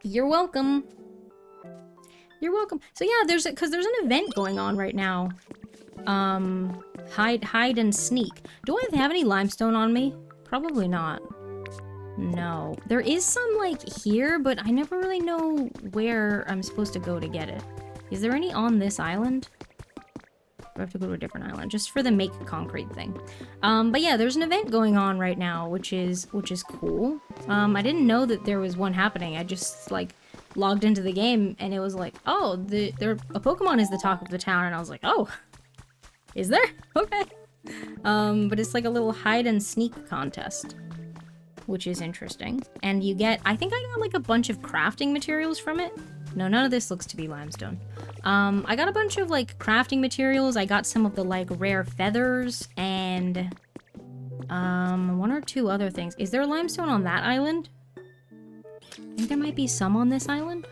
You're welcome. You're welcome. So yeah, because there's an event going on right now. Hide and sneak. Do I have any limestone on me? Probably not. No. There is some, like, here, but I never really know where I'm supposed to go to get it. Is there any on this island? Or do I have to go to a different island? Just for the make concrete thing. But yeah, there's an event going on right now, which is cool. I didn't know that there was one happening. I just, like, logged into the game, and it was like, oh, a Pokemon is the talk of the town, and I was like, oh, is there? Okay. But it's like a little hide and sneak contest, which is interesting. And you get, I think I got, like, a bunch of crafting materials from it. No, none of this looks to be limestone. I got a bunch of, like, crafting materials. I got some of the, like, rare feathers and, one or two other things. Is there limestone on that island? I think there might be some on this island.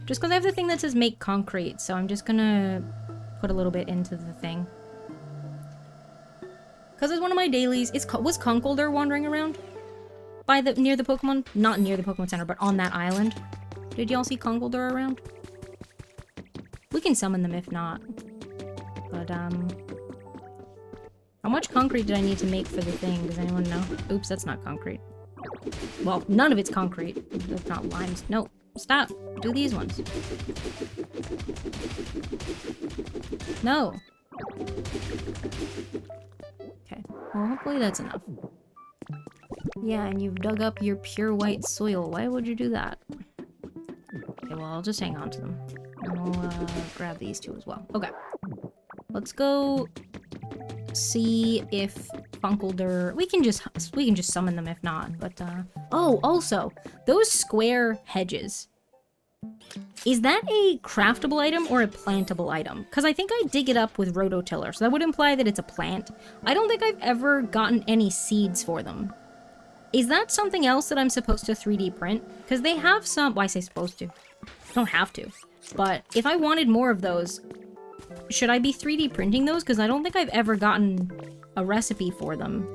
Just because I have the thing that says make concrete, so I'm just gonna put a little bit into the thing. Because it's one of my dailies. Was Conkeldurr wandering around? Near the Pokemon? Not near the Pokemon Center, but on that island. Did y'all see Conkeldurr around? We can summon them if not. But, how much concrete did I need to make for the thing? Does anyone know? Oops, that's not concrete. Well, none of it's concrete. That's not limes. No, stop. Do these ones. No. Okay, well, hopefully that's enough. Yeah, and you've dug up your pure white soil. Why would you do that? Okay, well, I'll just hang on to them. And I'll grab these two as well. Okay. Let's go see if Conkeldurr... We can just summon them if not, but, Oh, also, those square hedges. Is that a craftable item or a plantable item? Because I think I dig it up with rototiller, so that would imply that it's a plant. I don't think I've ever gotten any seeds for them. Is that something else that I'm supposed to 3D print? Because they have some... Well, I say supposed to. I don't have to. But if I wanted more of those, should I be 3D printing those? Because I don't think I've ever gotten a recipe for them.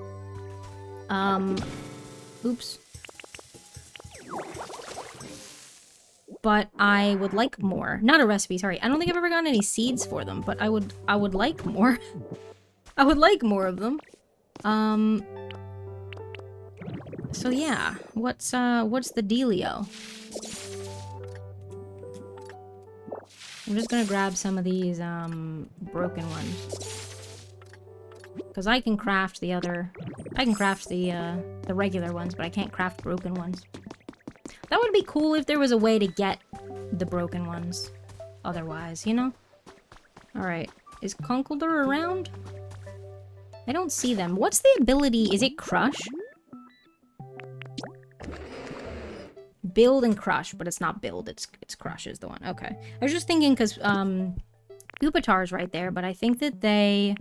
Oops. But I would like more. Not a recipe, sorry. I don't think I've ever gotten any seeds for them, but I would like more. I would like more of them. So yeah, what's the dealio? I'm just gonna grab some of these, broken ones. Because I can craft the other... I can craft the regular ones, but I can't craft broken ones. That would be cool if there was a way to get the broken ones. Otherwise, you know? Alright, is Conkeldurr around? I don't see them. What's the ability? Is it Crush? Build and Crush, but it's not Build, it's Crush is the one. Okay. I was just thinking, because, Pupitar's right there, but I think that they,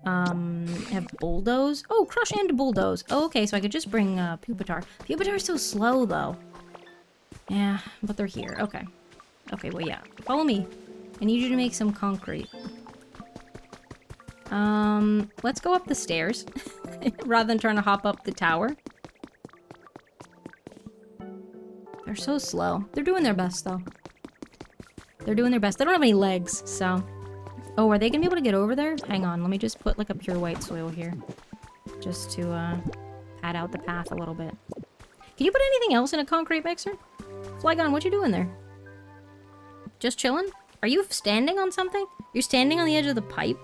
have Bulldoze. Oh, Crush and Bulldoze. Oh, okay, so I could just bring, Pupitar. Pupitar's so slow, though. Yeah, but they're here. Okay. Okay, well, yeah. Follow me. I need you to make some concrete. Let's go up the stairs. Rather than trying to hop up the tower. They're so slow. They're doing their best, though. They're doing their best. They don't have any legs, so... Oh, are they gonna be able to get over there? Hang on, let me just put, like, a pure white soil here. Just to, pad out the path a little bit. Can you put anything else in a concrete mixer? Flygon, what you doing there? Just chilling? Are you standing on something? You're standing on the edge of the pipe?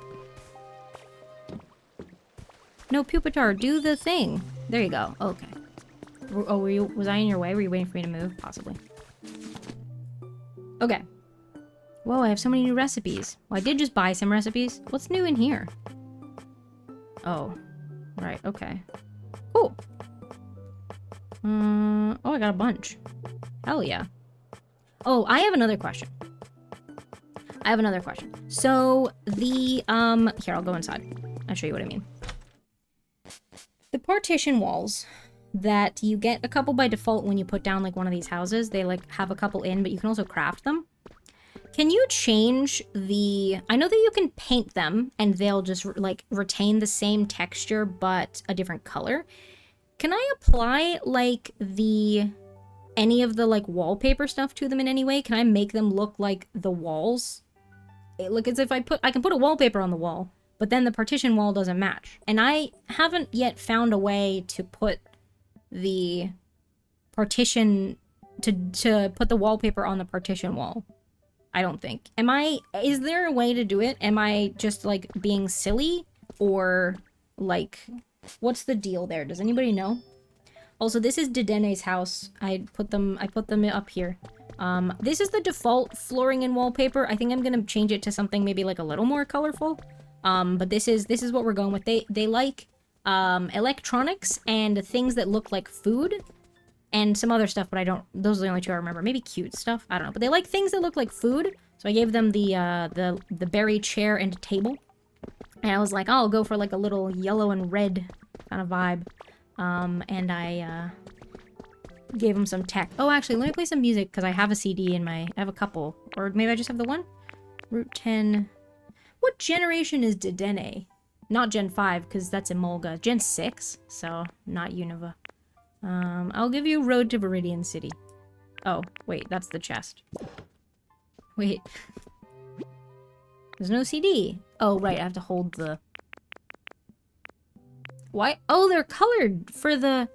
No, Pupitar, do the thing. There you go. Okay. Oh, was I in your way? Were you waiting for me to move? Possibly. Okay. Whoa, I have so many new recipes. Well, I did just buy some recipes. What's new in here? Oh. Right, okay. Cool. Oh, I got a bunch. Hell yeah. Oh, I have another question. So, the, here, I'll go inside. I'll show you what I mean. The partition walls that you get a couple by default when you put down, like, one of these houses. They, like, have a couple in, but you can also craft them. Can you change the... I know that you can paint them, and they'll just, like, retain the same texture, but a different color. Can I apply, like, any of the, like, wallpaper stuff to them in any way? Can I make them look like the walls? Look as if I can put a wallpaper on the wall, but then the partition wall doesn't match. And I haven't yet found a way to put the partition... to put the wallpaper on the partition wall. I don't think. Is there a way to do it? Am I just, like, being silly? Or, like, what's the deal there? Does anybody know? Also, this is Dedene's house. I put them up here. This is the default flooring and wallpaper. I think I'm gonna change it to something maybe, like, a little more colorful. But this is what we're going with. They like, electronics and things that look like food. And some other stuff, but I don't... Those are the only two I remember. Maybe cute stuff. I don't know. But they like things that look like food. So I gave them the berry chair and table. And I was like, oh, I'll go for like a little yellow and red kind of vibe. And I gave them some tech. Oh, actually, let me play some music because I have a CD in my... I have a couple. Or maybe I just have the one? Route 10. What generation is Dedenne? Not Gen 5, because that's Emolga. Gen 6, so not Unova. I'll give you Road to Viridian City. Oh, wait, that's the chest. Wait. There's no CD. Oh, right, I have to hold the... Why? Oh, they're colored for the...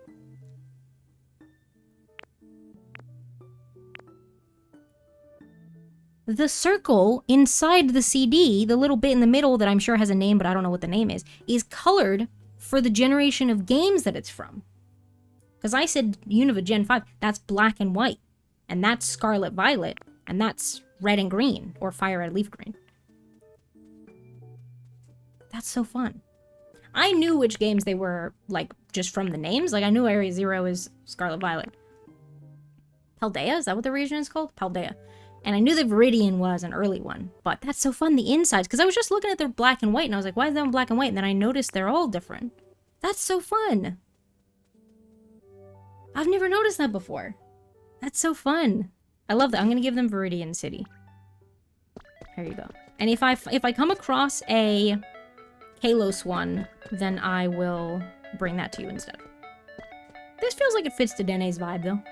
The circle inside the CD, the little bit in the middle that I'm sure has a name, but I don't know what the name is colored for the generation of games that it's from. Because I said Unova Gen 5, that's black and white. And that's Scarlet Violet. And that's red and green. Or Fire Red Leaf Green. That's so fun. I knew which games they were, like, just from the names. Like, I knew Area Zero is Scarlet Violet. Paldea? Is that what the region is called? Paldea. And I knew the Viridian was an early one. But that's so fun, the insides. Because I was just looking at their black and white, and I was like, why is that black and white? And then I noticed they're all different. That's so fun. I've never noticed that before. That's so fun. I love that. I'm going to give them Viridian City. There you go. And if I come across a Kalos one, then I will bring that to you instead. This feels like it fits Dedenne's vibe, though.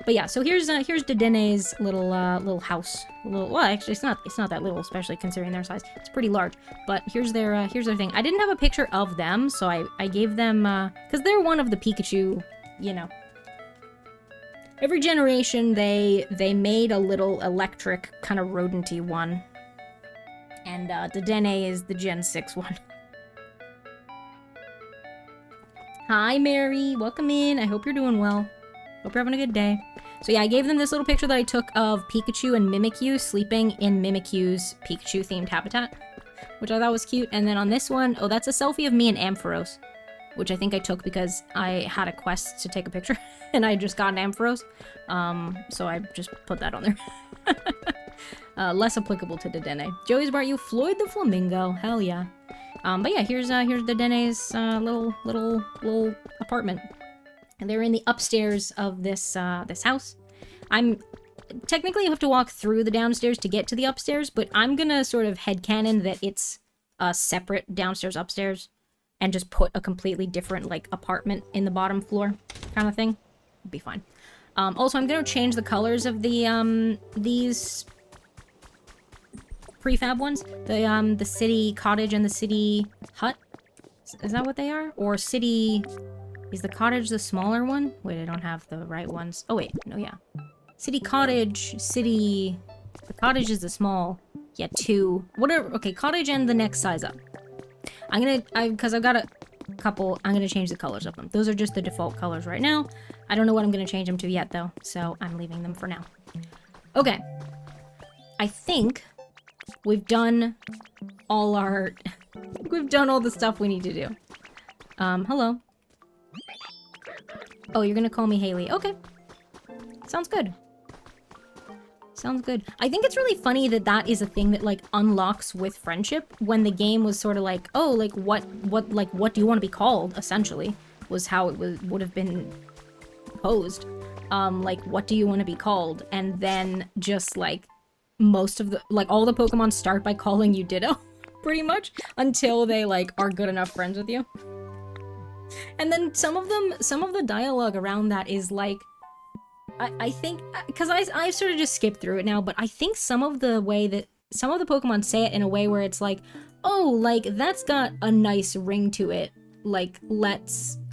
But yeah, so here's Dedenne's little house. Well, actually, it's not that little, especially considering their size. It's pretty large. But here's their thing. I didn't have a picture of them, so I gave them because they're one of the Pikachu, you know. Every generation they made a little electric kind of rodenty one, and Dedenne is the Gen 6 one. Hi, Mary. Welcome in. I hope you're doing well. Hope you're having a good day. So yeah, I gave them this little picture that I took of Pikachu and Mimikyu sleeping in Mimikyu's Pikachu-themed habitat, which I thought was cute. And then on this one, oh, that's a selfie of me and Ampharos, which I think I took because I had a quest to take a picture, and I just got an Ampharos, so I just put that on there. Less applicable to Dedenne. Joey's brought you Floyd the Flamingo. Hell yeah. But yeah, here's Dedenne's little apartment. And they're in the upstairs of this house. Technically, you have to walk through the downstairs to get to the upstairs, but I'm gonna sort of headcanon that it's a separate downstairs, upstairs, and just put a completely different, like, apartment in the bottom floor kind of thing. It'll be fine. Also, I'm gonna change the colors of the, these prefab ones. The city cottage and the city hut. Is that what they are? Or city... Is the cottage the smaller one? Wait, I don't have the right ones. Oh, wait. No, yeah. City cottage, city... The cottage is the small. Yeah, 2. Whatever. Okay, cottage and the next size up. Because I've got a couple, I'm gonna change the colors of them. Those are just the default colors right now. I don't know what I'm gonna change them to yet, though. So I'm leaving them for now. Okay. I think we've done all our... we've done all the stuff we need to do. Hello. Oh, you're gonna call me Haley. Okay. Sounds good. Sounds good. I think it's really funny that that is a thing that, like, unlocks with friendship, when the game was sort of like, oh, like, what do you want to be called, essentially, was how it would have been posed. Like, what do you want to be called? And then just, like, most of the, like, all the Pokemon start by calling you Ditto, pretty much, until they, like, are good enough friends with you. And then some of the dialogue around that is like, I think, because I sort of just skipped through it now, but I think some of the Pokemon say it in a way where it's like, oh, like, that's got a nice ring to it. Like,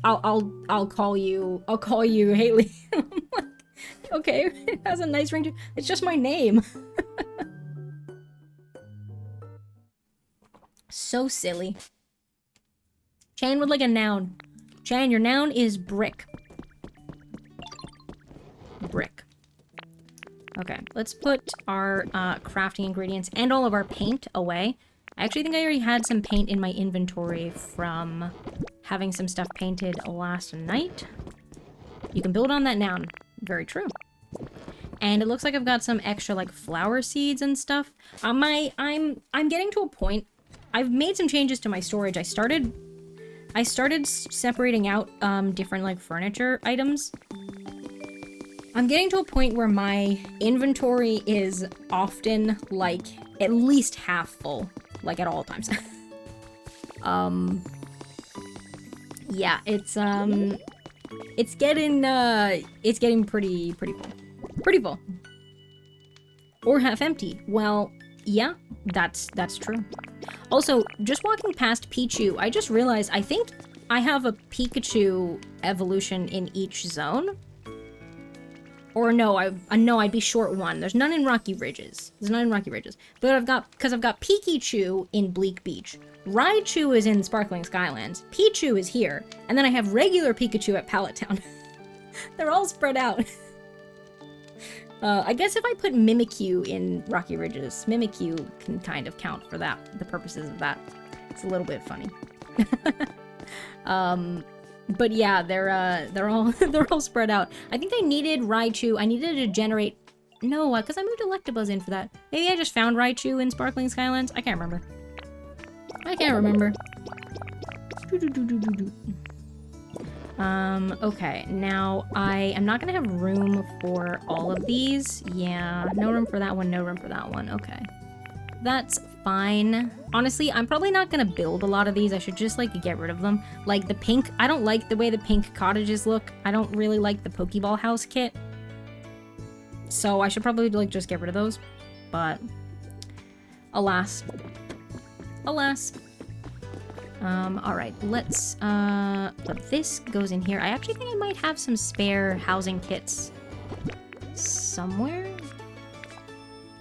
I'll call you Haley. I'm like, okay, it has a nice ring to it. It's just my name. So silly. Chan would like a noun. Chan, your noun is brick. Brick. Okay, let's put our crafting ingredients and all of our paint away. I actually think I already had some paint in my inventory from having some stuff painted last night. You can build on that noun. Very true. And it looks like I've got some extra like flower seeds and stuff. I'm getting to a point. I've made some changes to my storage. I started separating out different like furniture items. I'm getting to a point where my inventory is often like at least half full, like at all times. Yeah, it's getting pretty full. Pretty full. Or half empty. Well, yeah, that's true. Also, just walking past Pichu, I just realized I think I have a Pikachu evolution in each zone. Or no, I'd be short one. There's none in Rocky Ridges. But I've got Pikachu in Bleak Beach. Raichu is in Sparkling Skylands. Pichu is here. And then I have regular Pikachu at Pallet Town. They're all spread out. I guess if I put Mimikyu in Rocky Ridges, Mimikyu can kind of count for that, the purposes of that. It's a little bit funny. But yeah, they're all spread out. I think I needed Raichu. I needed to generate. No, because I moved Electabuzz in for that. Maybe I just found Raichu in Sparkling Skylands. I can't remember. Okay, now I am not gonna have room for all of these. Yeah, no room for that one, no room for that one. Okay. That's fine. Honestly, I'm probably not gonna build a lot of these. I should just, like, get rid of them. Like, the pink, I don't like the way the pink cottages look. I don't really like the Pokeball house kit. So I should probably, like, just get rid of those. But, alas. Alas. Alright, let's, put this goes in here. I actually think I might have some spare housing kits somewhere.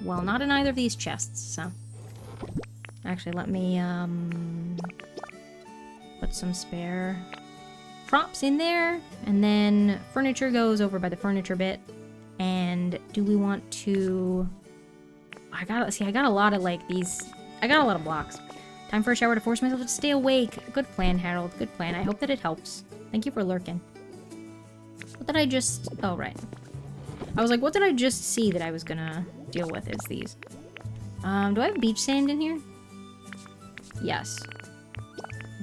Well, not in either of these chests, so. Actually, let me, put some spare props in there, and then furniture goes over by the furniture bit. And do we want to... I got a lot of, like, these... I got a lot of blocks. Time for a shower to force myself to stay awake. Good plan, Harold. Good plan. I hope that it helps. Thank you for lurking. What did I just... Oh, right. I was like, what did I just see that I was gonna deal with is these. Do I have beach sand in here? Yes.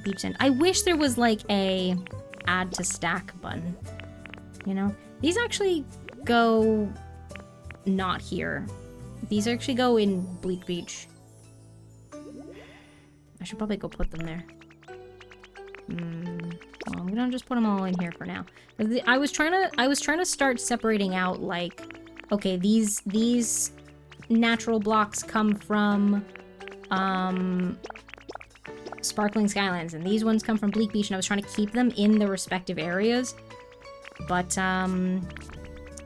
Beach sand. I wish there was, like, a add to stack button. You know? These actually go... not here. These actually go in Bleak Beach. I should probably go put them there. Well, I'm gonna just put them all in here for now. I was trying to start separating out, like, okay, these natural blocks come from Sparkling Skylands, and these ones come from Bleak Beach, and I was trying to keep them in the respective areas. But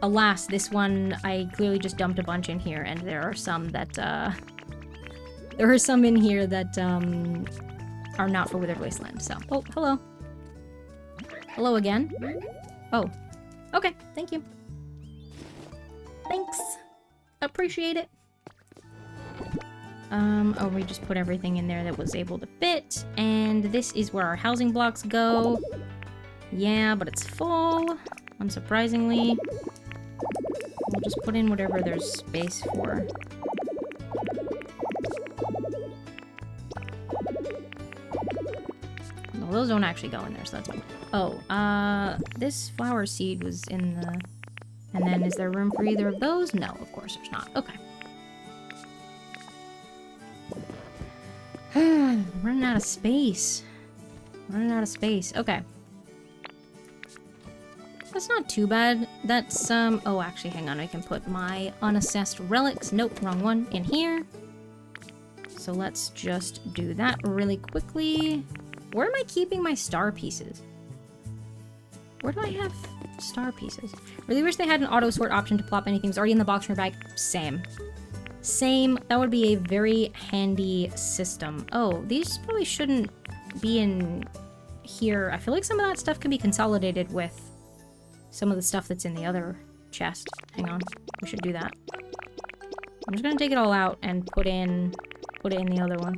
alas, this one I clearly just dumped a bunch in here, and there are some that there are some in here that are not for Withered Wasteland, so... Oh, hello. Hello again. Oh. Okay, thank you. Thanks. Appreciate it. Oh, we just put everything in there that was able to fit, and this is where our housing blocks go. Yeah, but it's full, unsurprisingly. We'll just put in whatever there's space for. Well, those don't actually go in there, so that's fine. Oh, this flower seed was in the... And then is there room for either of those? No, of course there's not. Okay. Running out of space. Running out of space. Okay. That's not too bad. That's, oh, actually, hang on. I can put my unassessed relics. Nope, wrong one. In here. So let's just do that really quickly. Where am I keeping my star pieces? Where do I have star pieces? Really wish they had an auto sort option to plop anything. It's already in the box in your bag. Same. Same. That would be a very handy system. Oh, these probably shouldn't be in here. I feel like some of that stuff can be consolidated with some of the stuff that's in the other chest. Hang on. We should do that. I'm just gonna take it all out and put it in the other one.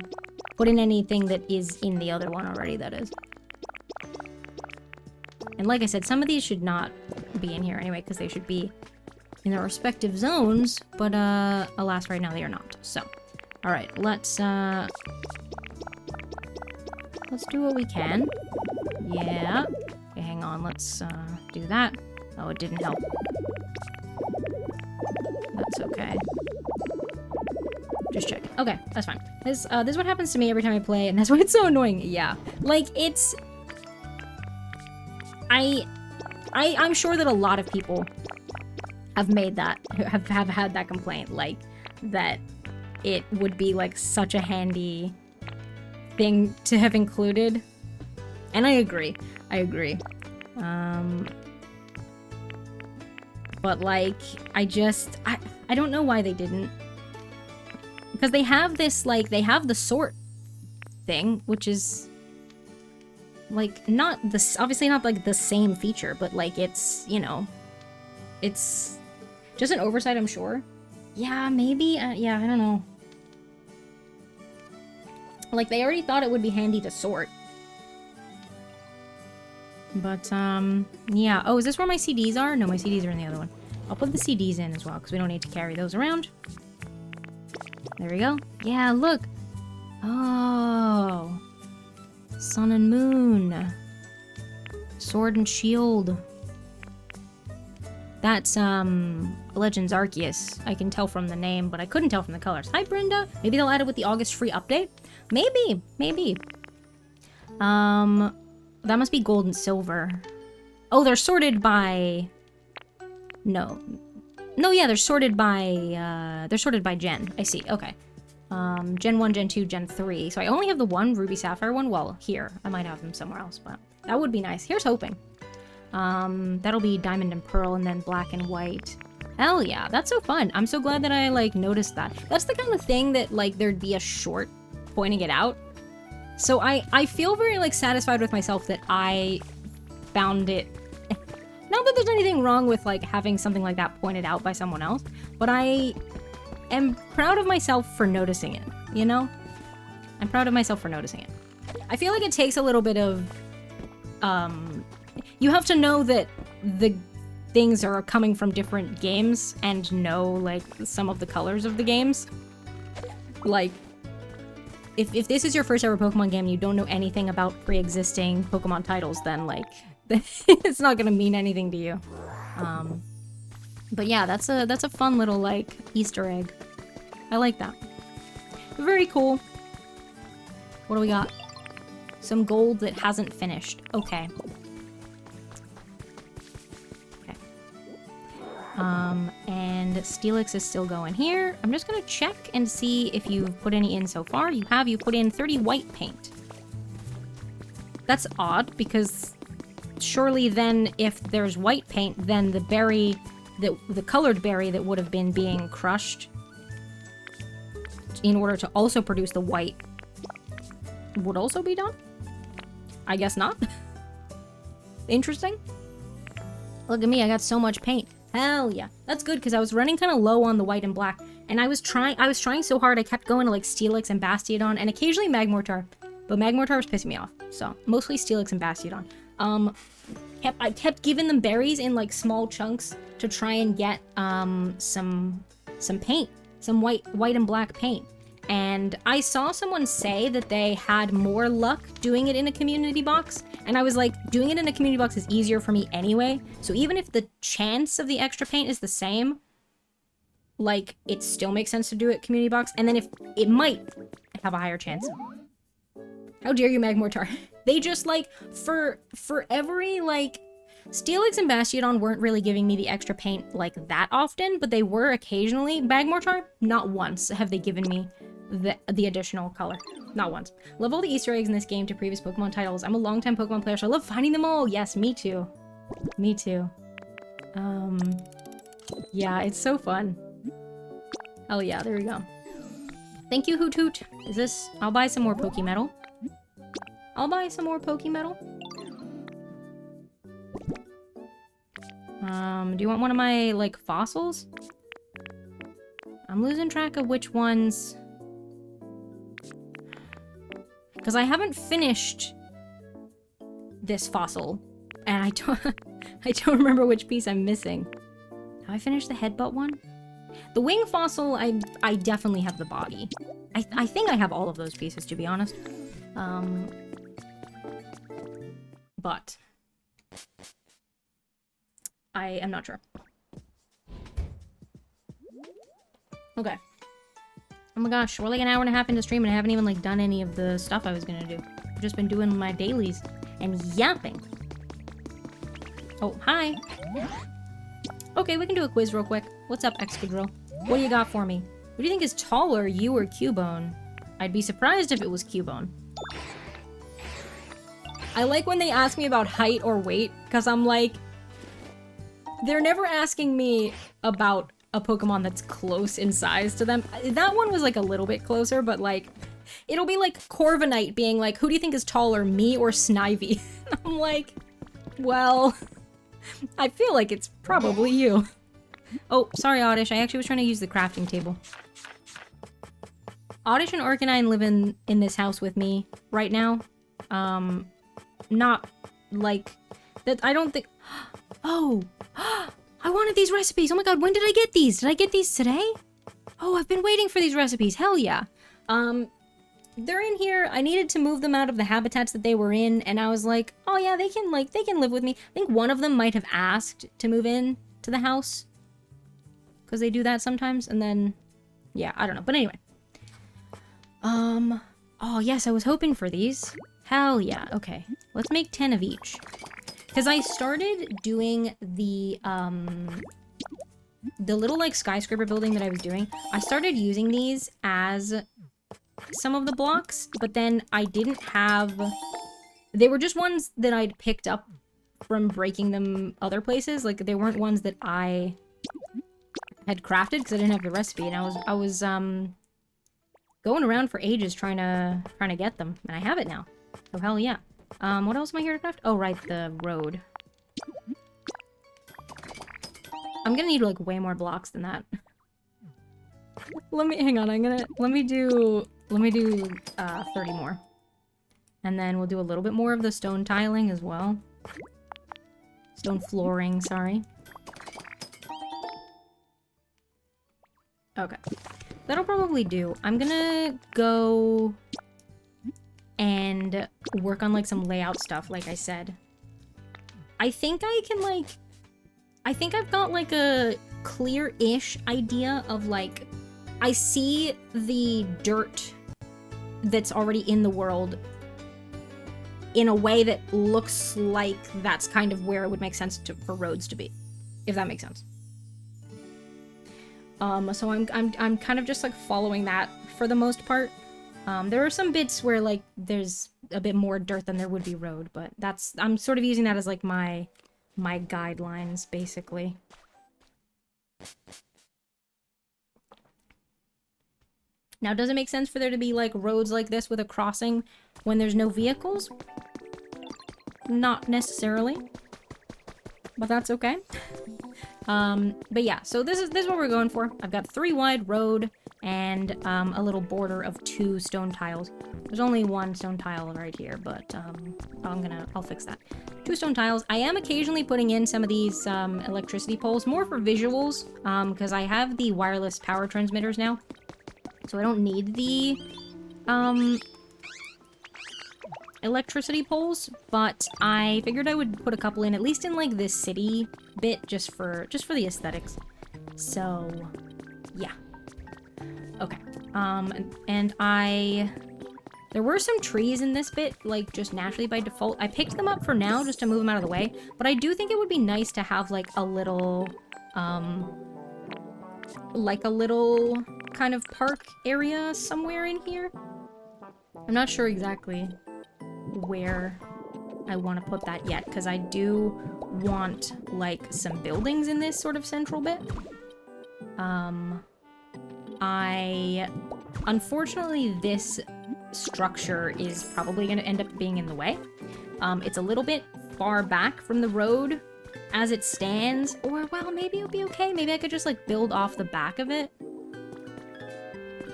Put in anything that is in the other one already, that is. And like I said, some of these should not be in here anyway, because they should be in their respective zones, but alas, right now they are not. So, all right, let's do what we can. Yeah. Okay, hang on. Let's do that. Oh, it didn't help. That's okay. Just check. Okay, that's fine. This is what happens to me every time I play, and that's why it's so annoying. Yeah, like it's. I'm sure that a lot of people have made that, have had that complaint, like that it would be like such a handy thing to have included, and I agree. But like I don't know why they didn't, because they have this, like, they have the sort thing, which is like not this, obviously not like the same feature, but like it's, you know, it's just an oversight, I'm sure. Yeah, maybe. Yeah, I don't know. Like, they already thought it would be handy to sort. But, yeah. Oh, is this where my CDs are? No, my CDs are in the other one. I'll put the CDs in as well, because we don't need to carry those around. There we go. Yeah, look. Oh. Sun and Moon. Sword and Shield. That's, Legends Arceus. I can tell from the name, but I couldn't tell from the colors. Hi, Brenda. Maybe they'll add it with the August free update? Maybe. That must be gold and silver. Oh, they're sorted by... No, yeah, they're sorted by gen. I see, okay. Gen 1, Gen 2, Gen 3. So I only have the one Ruby Sapphire one. Well, here. I might have them somewhere else, but that would be nice. Here's hoping. That'll be Diamond and Pearl, and then Black and White. Hell yeah, that's so fun. I'm so glad that I, like, noticed that. That's the kind of thing that, like, there'd be a short pointing it out. So I feel very, like, satisfied with myself that I found it. Not that there's anything wrong with, like, having something like that pointed out by someone else, but I am proud of myself for noticing it, you know? I'm proud of myself for noticing it. I feel like it takes a little bit of, you have to know that the things are coming from different games and know, like, some of the colors of the games. Like, if this is your first ever Pokemon game and you don't know anything about pre-existing Pokemon titles, then, like, it's not gonna mean anything to you. But yeah, that's a fun little, like, Easter egg. I like that. Very cool. What do we got? Some gold that hasn't finished. Okay. And Steelix is still going here. I'm just gonna check and see if you've put any in so far. You have. You put in 30 white paint. That's odd, because surely then if there's white paint, then the berry, the colored berry that would have been being crushed in order to also produce the white would also be done? I guess not. Interesting. Look at me, I got so much paint. Hell yeah. That's good, because I was running kind of low on the white and black, and I was trying so hard. I kept going to, like, Steelix and Bastiodon, and occasionally Magmortar, but Magmortar was pissing me off. So, mostly Steelix and Bastiodon. I kept giving them berries in, like, small chunks to try and get, some paint. Some white and black paint. And I saw someone say that they had more luck doing it in a community box. And I was like, doing it in a community box is easier for me anyway. So even if the chance of the extra paint is the same, like, it still makes sense to do it community box. And then if it might have a higher chance. How dare you, Magmortar? They just, like, for every, like, Steelix and Bastiodon weren't really giving me the extra paint, like, that often, but they were occasionally. Magmortar, not once have they given me the additional color. Not once. Love all the Easter eggs in this game to previous Pokemon titles. I'm a longtime Pokemon player, so I love finding them all. Yes, me too. Me too. Yeah, it's so fun. Oh yeah, there we go. Thank you, Hoot Hoot. Is this... I'll buy some more Pokemetal. I'll buy some more Pokemetal. Do you want one of my, like, fossils? I'm losing track of which ones... Because I haven't finished this fossil and I don't, I don't remember which piece I'm missing. Have I finished the headbutt one? The wing fossil, I definitely have the body. I think I have all of those pieces, to be honest. But I am not sure. Okay. Oh my gosh, we're like an hour and a half into stream and I haven't even like done any of the stuff I was gonna do. I've just been doing my dailies and yapping. Oh, hi. Okay, we can do a quiz real quick. What's up, Excadrill? What do you got for me? Who do you think is taller, you or Cubone? I'd be surprised if it was Cubone. I like when they ask me about height or weight, because I'm like... They're never asking me about a Pokemon that's close in size to them. That one was like a little bit closer, but like... It'll be like Corviknight being like, who do you think is taller, me or Snivy? I'm like, well... I feel like it's probably you. Oh, sorry, Oddish. I actually was trying to use the crafting table. Oddish and Arcanine live in this house with me right now. Not like that. I don't think. Oh, I wanted these recipes. Oh my god, when did I get these? Did I get these today? Oh, I've been waiting for these recipes. Hell yeah. They're in here. I needed to move them out of the habitats that they were in, and I was like, oh yeah, they can live with me. I think one of them might have asked to move in to the house, because they do that sometimes, and then, yeah, I don't know. But anyway. Oh yes, I was hoping for these. Hell yeah, okay. Let's make 10 of each. Because I started doing the little, like, skyscraper building that I was doing. I started using these as some of the blocks, but then I didn't have... They were just ones that I'd picked up from breaking them other places. Like, they weren't ones that I had crafted because I didn't have the recipe, and I was going around for ages trying to get them, and I have it now. So hell yeah. What else am I here to craft? Oh, right, the road. I'm gonna need, like, way more blocks than that. Hang on, let me do 30 more. And then we'll do a little bit more of the stone tiling as well. Stone flooring, sorry. Okay. That'll probably do. I'm gonna go and work on, like, some layout stuff, like I said. I think I can, like... I think I've got, like, a clear-ish idea of, like... I see the dirt that's already in the world in a way that looks like that's kind of where it would make sense for roads to be, if that makes sense. So I'm kind of just like following that for the most part. There are some bits where like there's a bit more dirt than there would be road, but I'm sort of using that as like my guidelines basically. Now, does it make sense for there to be, like, roads like this with a crossing when there's no vehicles? Not necessarily. But that's okay. But yeah, so this is what we're going for. I've got 3 wide road and a little border of 2 stone tiles. There's only 1 stone tile right here, but I'll fix that. 2 stone tiles. I am occasionally putting in some of these electricity poles, more for visuals, because I have the wireless power transmitters now. So I don't need the electricity poles, but I figured I would put a couple in, at least in like this city bit, just for the aesthetics. So yeah. Okay. There were some trees in this bit, like just naturally by default. I picked them up for now just to move them out of the way, but I do think it would be nice to have like a little kind of park area somewhere in here. I'm not sure exactly where I want to put that yet, because I do want like some buildings in this sort of central bit. Unfortunately, this structure is probably going to end up being in the way. It's a little bit far back from the road as it stands, or well, maybe it'll be okay. Maybe I could just like build off the back of it.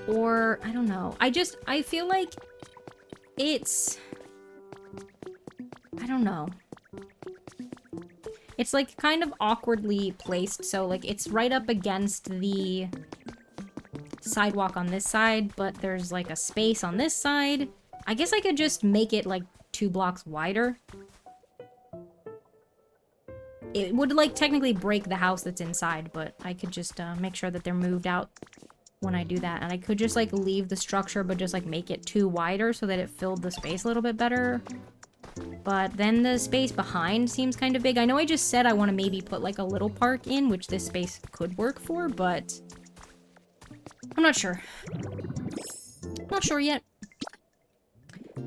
Or, I don't know. I feel like it's... I don't know. It's like kind of awkwardly placed, so like it's right up against the sidewalk on this side, but there's like a space on this side. I guess I could just make it like 2 blocks wider. It would like technically break the house that's inside, but I could just make sure that they're moved out when I do that. And I could just like leave the structure, but just like make it 2 wider so that it filled the space a little bit better. But then the space behind seems kind of big. I know I just said I want to maybe put like a little park in, which this space could work for, but I'm not sure. Not sure yet.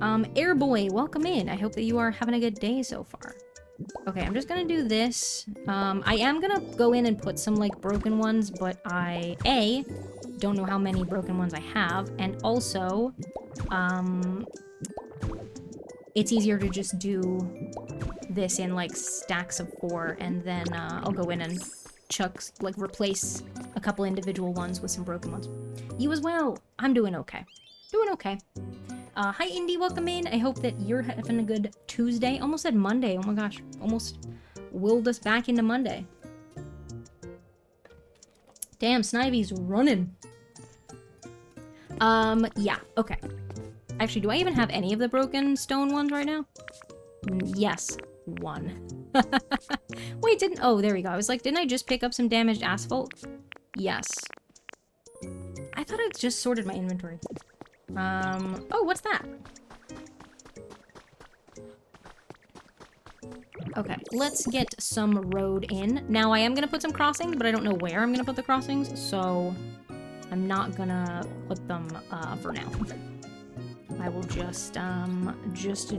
Airboy, welcome in. I hope that you are having a good day so far. Okay, I'm just gonna do this. I am gonna go in and put some like broken ones, but I, A, don't know how many broken ones I have, and also, it's easier to just do this in like stacks of 4, and then I'll go in and like replace a couple individual ones with some broken ones. You as well. I'm doing okay. Doing okay. Hi Indy, welcome in. I hope that you're having a good Tuesday. Almost said Monday. Oh my gosh. Almost willed us back into Monday. Damn, Snivy's running. Yeah, okay. Actually, do I even have any of the broken stone ones right now? Yes, 1. Wait, oh, there we go. I was like, didn't I just pick up some damaged asphalt? Yes. I thought I just sorted my inventory. Oh, what's that? Okay, let's get some road in. Now, I am gonna put some crossings, but I don't know where I'm gonna put the crossings, so I'm not gonna put them, for now. I will just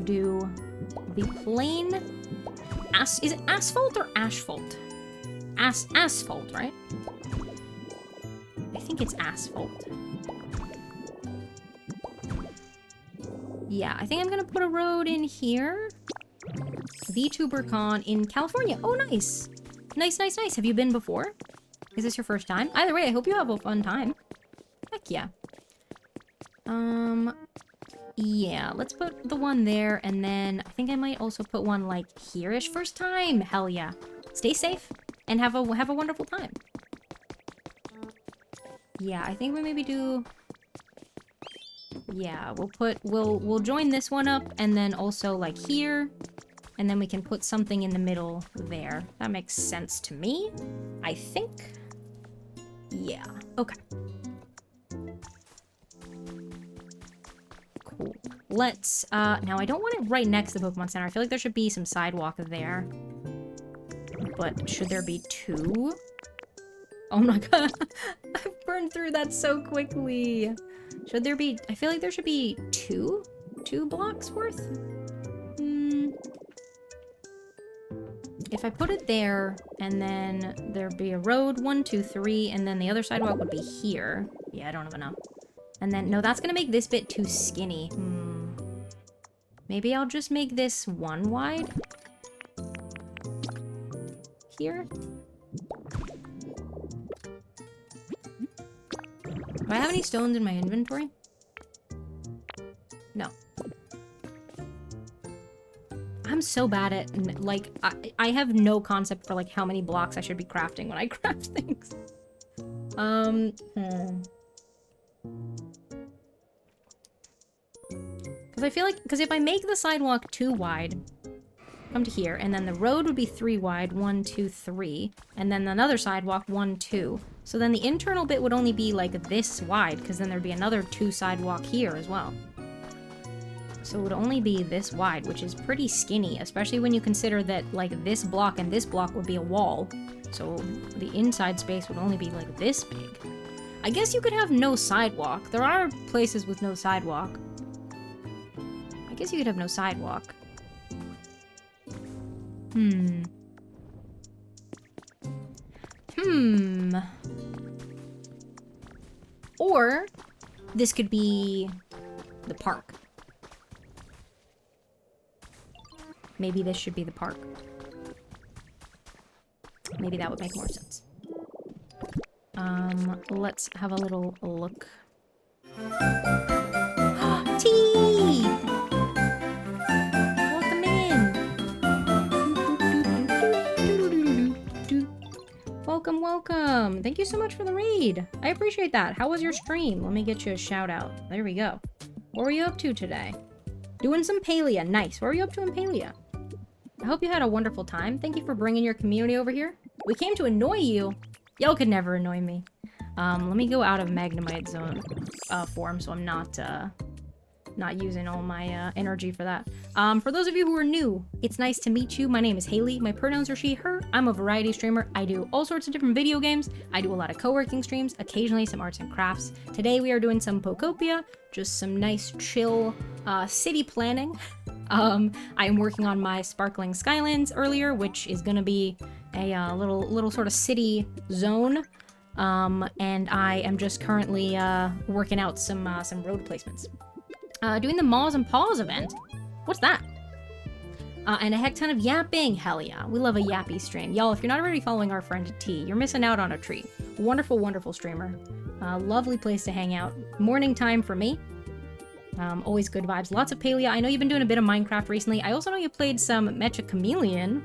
do the plain is it asphalt or asphalt? Asphalt, right? I think it's asphalt. Yeah, I think I'm gonna put a road in here. VTuberCon in California. Oh, nice. Nice, nice, nice. Have you been before? Is this your first time? Either way, I hope you have a fun time. Heck yeah. Yeah, let's put the one there, and then I think I might also put one, like, here-ish. First time! Hell yeah. Stay safe, and have a wonderful time. Yeah, I think we maybe do... Yeah, we'll join this one up, and then also, like, here, and then we can put something in the middle there. That makes sense to me, I think. Yeah, okay. Cool. Let's, now I don't want it right next to the Pokemon Center. I feel like there should be some sidewalk there. But should there be 2? Oh my god. I've burned through that so quickly. Should there be, I feel like there should be 2 blocks worth? If I put it there, and then there'd be a road, 1, 2, 3, and then the other sidewalk would be here. Yeah, I don't even know. And then, no, that's gonna make this bit too skinny. Maybe I'll just make this 1 wide? Here? Do I have any stones in my inventory? No. I'm so bad at, like, I have no concept for, like, how many blocks I should be crafting when I craft things. Because I feel like, because if I make the sidewalk 2 wide, come to here, and then the road would be 3 wide, 1, 2, 3, and then another sidewalk, 1, 2. So then the internal bit would only be like this wide, because then there'd be another 2 sidewalk here as well. So it would only be this wide, which is pretty skinny, especially when you consider that like this block and this block would be a wall. So the inside space would only be like this big. I guess you could have no sidewalk. There are places with no sidewalk. I guess you could have no sidewalk. Or this could be the park. Maybe this should be the park. Maybe that would make more sense. Let's have a little look. Tea! Welcome in! welcome. Thank you so much for the raid. I appreciate that. How was your stream? Let me get you a shout out. There we go. What were you up to today? Doing some Palia. Nice. What were you up to in Palia? I hope you had a wonderful time. Thank you for bringing your community over here. We came to annoy you. Y'all could never annoy me. Let me go out of Magnemite zone form so I'm not using all my energy for that. For those of you who are new, it's nice to meet you. My name is Haley. My pronouns are she, her. I'm a variety streamer. I do all sorts of different video games. I do a lot of co-working streams, occasionally some arts and crafts. Today we are doing some Pokopia, just some nice chill city planning. I am working on my Sparkling Skylands earlier, which is gonna be a little sort of city zone. And I am just currently working out some road placements. Doing the Maws and Paws event. What's that? And a heck ton of yapping. Hell yeah. We love a yappy stream. Y'all, if you're not already following our friend T, you're missing out on a treat. Wonderful, wonderful streamer. Lovely place to hang out. Morning time for me. Always good vibes. Lots of Palia. I know you've been doing a bit of Minecraft recently. I also know you played some Mecha Chameleon.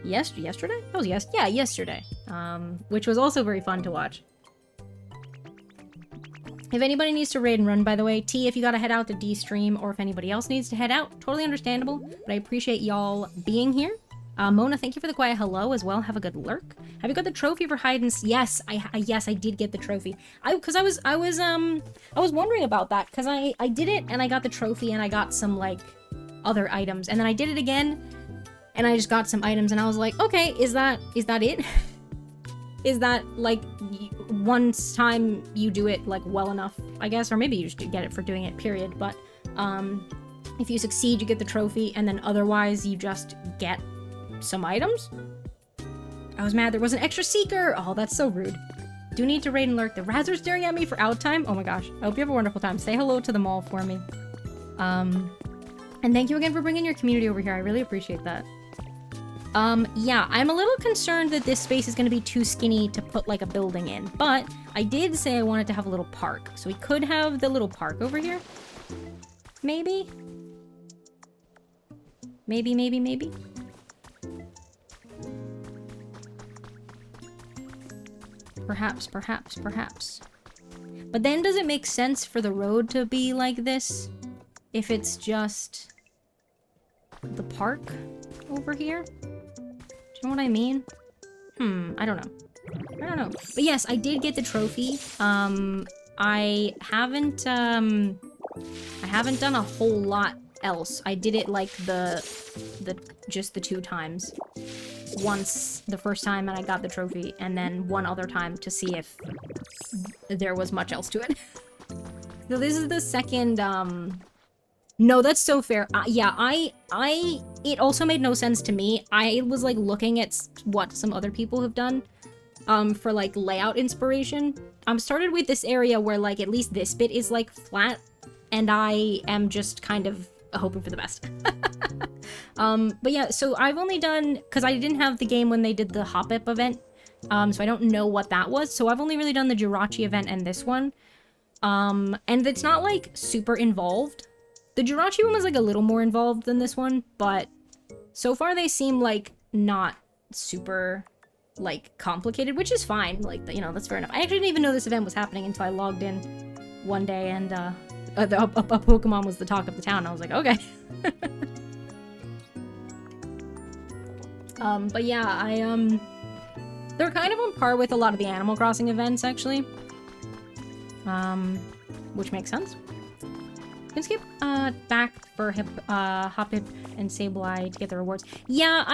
Yesterday? That was yesterday. Which was also very fun to watch. If anybody needs to raid and run, by the way, T, if you gotta head out to D-stream, or if anybody else needs to head out, totally understandable, but I appreciate y'all being here. Mona, thank you for the quiet hello as well. Have a good lurk. Have you got the trophy for hide and yes, I did get the trophy. I was wondering about that because I did it and I got the trophy and I got some like other items and then I did it again and I just got some items and I was like, okay, is that it? Is that like one time you do it like well enough, I guess, or maybe you just get it for doing it, period. But if you succeed, you get the trophy, and then otherwise you just get some items. I was mad there was an extra seeker. Oh, that's so rude. Do need to raid and lurk. The Raz are staring at me for out time. Oh my gosh. I hope you have a wonderful time. Say hello to them all for me. And thank you again for bringing your community over here. I really appreciate that. Yeah, I'm a little concerned that this space is going to be too skinny to put like a building in, but I did say I wanted to have a little park, so we could have the little park over here. Maybe? Maybe. Perhaps. But then does it make sense for the road to be like this if it's just the park over here? Do you know what I mean? I don't know. But yes, I did get the trophy. I haven't done a whole lot else. I did it like just the 2 times. Once the first time and I got the trophy, and then one other time to see if there was much else to it. So this is the second, no, that's so fair. Yeah, it also made no sense to me. I was like looking at what some other people have done for like layout inspiration. Started with this area where like at least this bit is like flat, and I am just kind of hoping for the best. But yeah, so I've only done, because I didn't have the game when they did the Hop-Up event, so I don't know what that was. So I've only really done the Jirachi event and this one. And it's not like super involved. The Jirachi one was like a little more involved than this one, but so far they seem like not super like complicated, which is fine. Like, you know, that's fair enough. I actually didn't even know this event was happening until I logged in one day and a Pokemon was the talk of the town. I was like, okay. But yeah, they're kind of on par with a lot of the Animal Crossing events, actually. Which makes sense. You can skip back for Hop-Hip and Sableye to get the rewards. Yeah,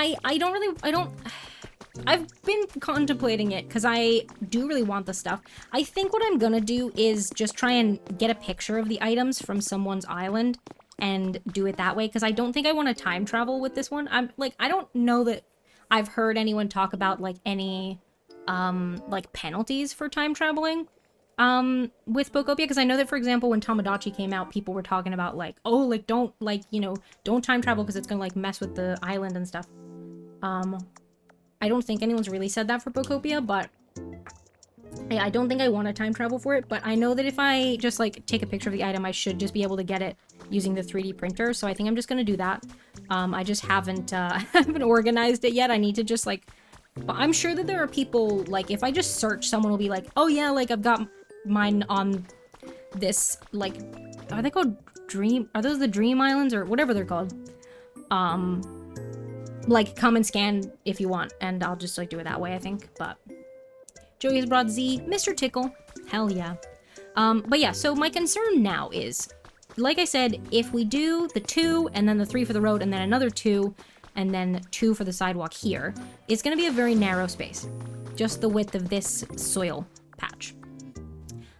I've been contemplating it because I do really want the stuff. I think what I'm gonna do is just try and get a picture of the items from someone's island and do it that way, because I don't think I want to time travel with this one. I don't know that I've heard anyone talk about like any like penalties for time traveling with Pokopia, because I know that, for example, when Tamagotchi came out, people were talking about like, oh, like don't, like, you know, don't time travel because it's gonna like mess with the island and stuff. I don't think anyone's really said that for Pokopia, but yeah, I don't think I want to time travel for it, but I know that if I just like take a picture of the item, I should just be able to get it using the 3D printer, so I think I'm just gonna do that. I just haven't haven't organized it yet. I need to just like But I'm sure that there are people, like, if I just search, someone will be like, oh yeah, like, I've got mine on this, like, are they called are those the Dream Islands, or whatever they're called? Like, come and scan if you want, and I'll just, like, do it that way, I think. But Joey has brought Z, Mr. Tickle, hell yeah. But yeah, so my concern now is, like I said, if we do the 2, and then the 3 for the road, and then another 2, and then 2 for the sidewalk here, it's gonna be a very narrow space. Just the width of this soil patch.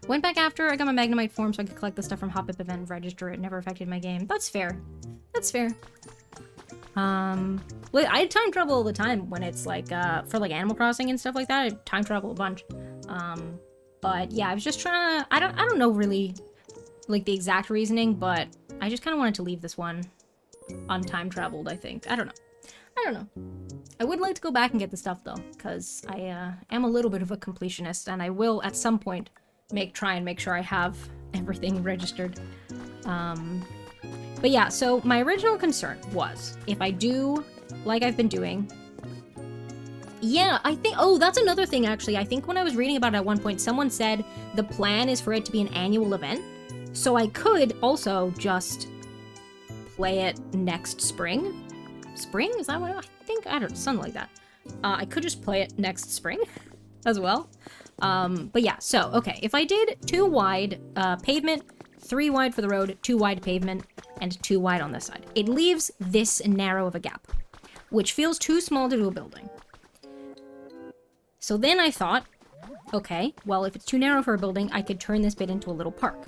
Went back after I got my Magnemite form so I could collect the stuff from Hop Up event and register it. Never affected my game. That's fair. That's fair. Well, I time travel all the time when it's like, for like Animal Crossing and stuff like that. I time travel a bunch. But yeah, I was just trying to, I don't know really, like, the exact reasoning, but I just kind of wanted to leave this one untime traveled, I think. I don't know. I would like to go back and get the stuff though, because I am a little bit of a completionist, and I will at some point try and make sure I have everything registered. But yeah, so my original concern was, if I do like I've been doing, yeah, I think, oh, that's another thing actually. I think when I was reading about it at one point, someone said the plan is for it to be an annual event. So I could also just play it next spring. Spring? Is that what I think? I don't know, something like that. I could just play it next spring as well. But yeah, so, okay, if I did 2 wide pavement, 3 wide for the road, 2 wide pavement, and 2 wide on this side, it leaves this narrow of a gap, which feels too small to do a building. So then I thought, okay, well, if it's too narrow for a building, I could turn this bit into a little park.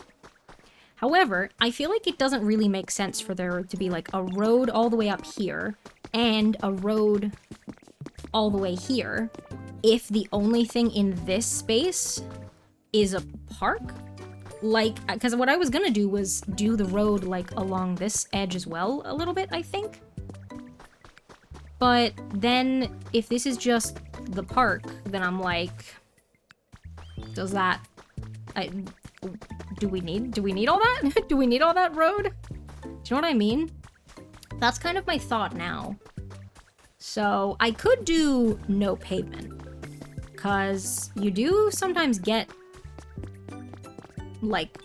However, I feel like it doesn't really make sense for there to be like a road all the way up here and a road all the way here if the only thing in this space is a park. Like, because what I was gonna do was do the road like along this edge as well a little bit, I think. But then if this is just the park, then I'm like, does that, do we need all that? Do we need all that road? Do you know what I mean? That's kind of my thought now. So I could do no pavement, because you do sometimes get like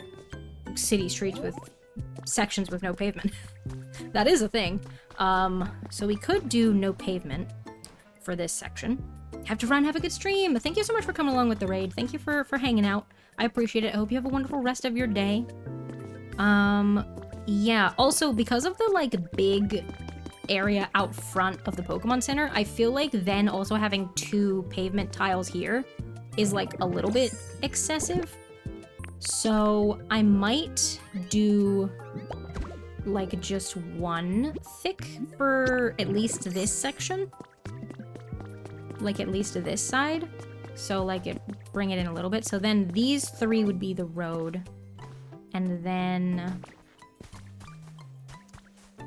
city streets with sections with no pavement. That is a thing. So we could do no pavement for this section. Have to run, have a good stream. Thank you so much for coming along with the raid. Thank you for hanging out. I appreciate it. I hope you have a wonderful rest of your day. Yeah, also because of the like big area out front of the Pokemon Center, I feel like then also having 2 pavement tiles here is like a little bit excessive. So I might do like just 1 thick for at least this section. Like at least to this side. So like bring it in a little bit. So then these 3 would be the road. And then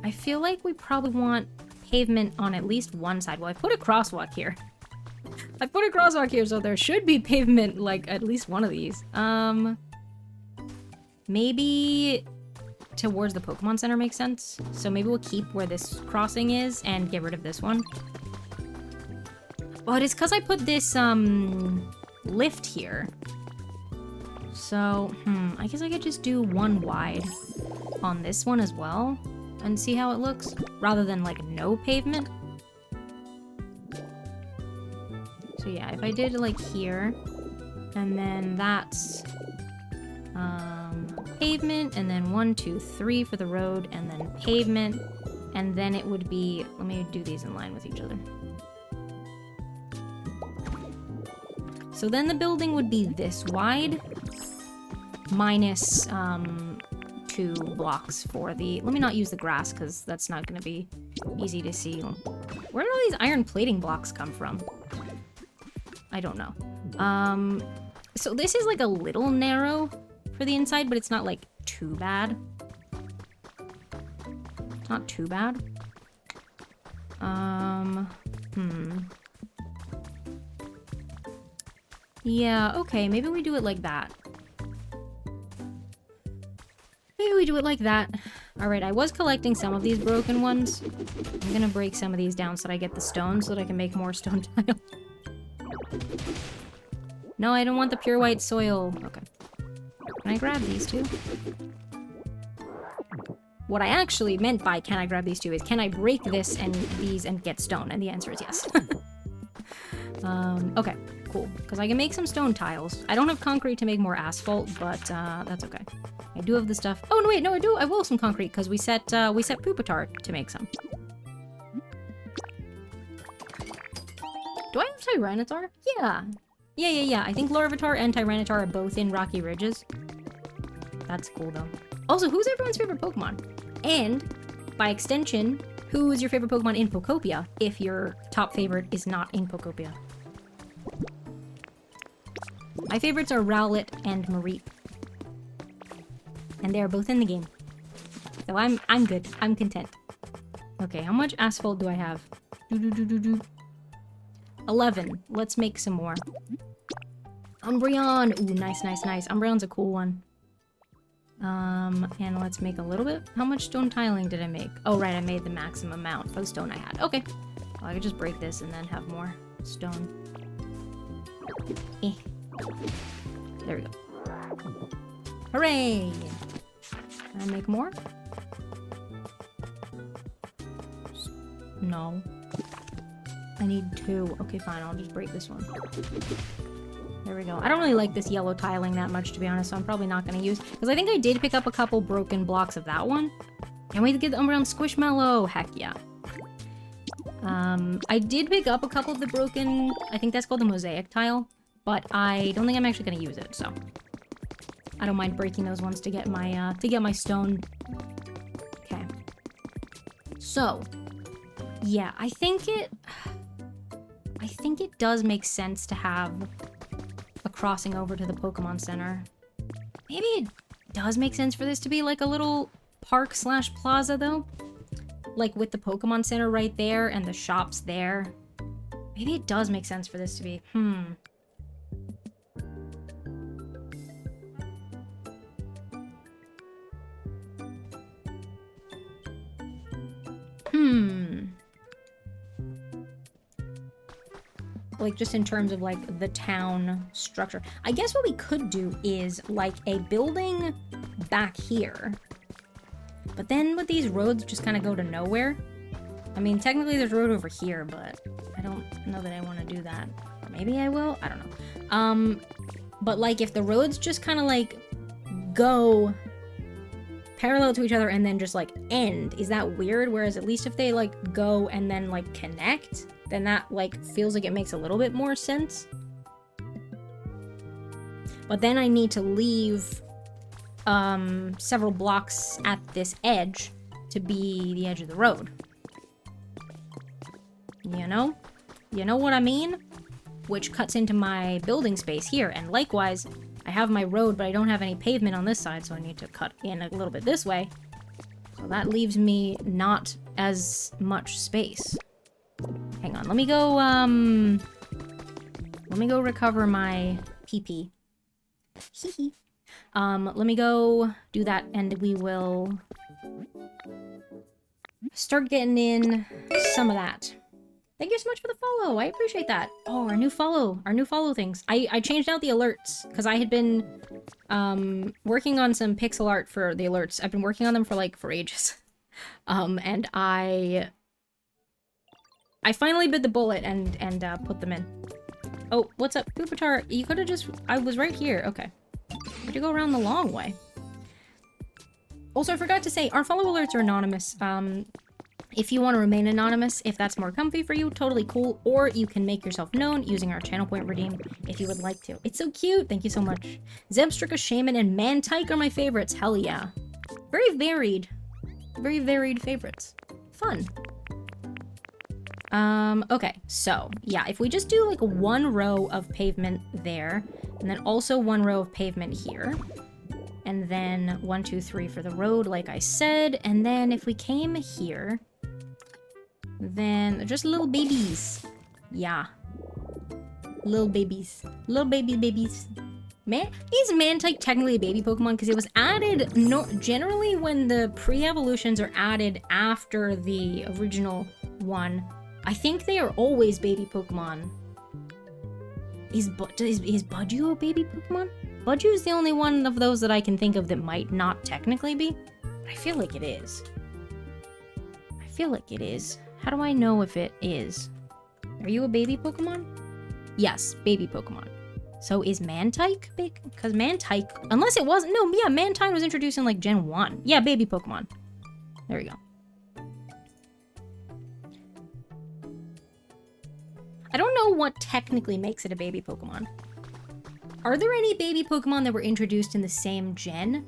I feel like we probably want pavement on at least one side. Well, I put a crosswalk here. I put a crosswalk here, so there should be pavement like at least one of these. Maybe towards the Pokemon Center makes sense. So maybe we'll keep where this crossing is and get rid of this one. But it's because I put this lift here. So, I guess I could just do 1 wide on this one as well and see how it looks, rather than like no pavement. So yeah, if I did like here, and then that's pavement, and then 1, 2, 3 for the road, and then pavement, and then it would be, let me do these in line with each other. So then the building would be this wide, minus 2 blocks for the, let me not use the grass because that's not going to be easy to see. Where did all these iron plating blocks come from? I don't know. So this is like a little narrow for the inside, but it's not like too bad. Not too bad. Yeah, okay, maybe we do it like that. Maybe we do it like that. Alright, I was collecting some of these broken ones. I'm gonna break some of these down so that I get the stone so that I can make more stone tile. No, I don't want the pure white soil. Okay. Can I grab these two? What I actually meant by can I grab these two is can I break this and these and get stone? And the answer is yes. Okay, cool. Because I can make some stone tiles. I don't have concrete to make more asphalt, but that's okay. I do have the stuff. Oh, no, wait, no, I do. I will have some concrete because we set Pupitar to make some. Do I have Tyranitar? Yeah. Yeah. I think Larvitar and Tyranitar are both in Rocky Ridges. That's cool, though. Also, who's everyone's favorite Pokemon? And, by extension, who is your favorite Pokemon in Pokopia if your top favorite is not in Pokopia? My favorites are Rowlet and Mareep. And they are both in the game. So I'm good. I'm content. Okay, how much asphalt do I have? 11. Let's make some more. Umbreon! Ooh, nice. Umbreon's a cool one. And let's make a little bit. How much stone tiling did I make? Oh, right, I made the maximum amount for the stone I had. Okay. Well, I could just break this and then have more stone. There we go. Hooray! Can I make more? No. I need 2. Okay, fine, I'll just break this one. There we go. I don't really like this yellow tiling that much, to be honest, so I'm probably not going to use... Because I think I did pick up a couple broken blocks of that one. And we get the Umbreon Squishmallow. Heck yeah. I did pick up a couple of the broken... I think that's called the mosaic tile. But I don't think I'm actually going to use it, so... I don't mind breaking those ones to get my stone. Okay. So... Yeah, I think it does make sense to have a crossing over to the Pokemon Center. Maybe it does make sense for this to be like a little park/plaza though. Like with the Pokemon Center right there and the shops there. Maybe it does make sense for this to be, Like, just in terms of, like, the town structure. I guess what we could do is, like, a building back here. But then with these roads just kind of go to nowhere. I mean, technically there's a road over here, but I don't know that I want to do that. Or maybe I will? I don't know. But, like, if the roads just kind of, like, go parallel to each other and then just, like, end, is that weird? Whereas at least if they, like, go and then, like, connect... then that, like, feels like it makes a little bit more sense. But then I need to leave several blocks at this edge to be the edge of the road. You know? You know what I mean? Which cuts into my building space here. And likewise, I have my road, but I don't have any pavement on this side, so I need to cut in a little bit this way. So that leaves me not as much space. Hang on, let me go recover my PP. Hee. Let me go do that, and we will start getting in some of that. Thank you so much for the follow. I appreciate that. Oh, our new follow things. I changed out the alerts because I had been working on some pixel art for the alerts. I've been working on them for ages. And I finally bit the bullet and put them in. Oh, what's up, Pupitar? You could have just... I was right here. Okay. Why'd you go around the long way? Also, I forgot to say, our follow alerts are anonymous. If you want to remain anonymous, if that's more comfy for you, totally cool. Or you can make yourself known using our channel point redeem if you would like to. It's so cute. Thank you so much. Zebstrika, Shaman, and Mantike are my favorites. Hell yeah. Very varied favorites. Fun. Okay, so, yeah, if we just do, like, one row of pavement there, and then also one row of pavement here, and then 1, 2, 3 for the road, like I said, and then if we came here, then just little babies. Yeah. Little babies. Little babies. Man, is Mantike technically a baby Pokemon? Because it was added, generally when the pre-evolutions are added after the original one, I think they are always baby Pokemon. Is Budju a baby Pokemon? Budju is the only one of those that I can think of that might not technically be. But I feel like it is. I feel like it is. How do I know if it is? Are you a baby Pokemon? Yes, baby Pokemon. So is Mantike big? Because Mantike, unless it wasn't, no, yeah, Mantine was introduced in like Gen 1. Yeah, baby Pokemon. There we go. I don't know what technically makes it a baby Pokemon. Are there any baby Pokemon that were introduced in the same gen?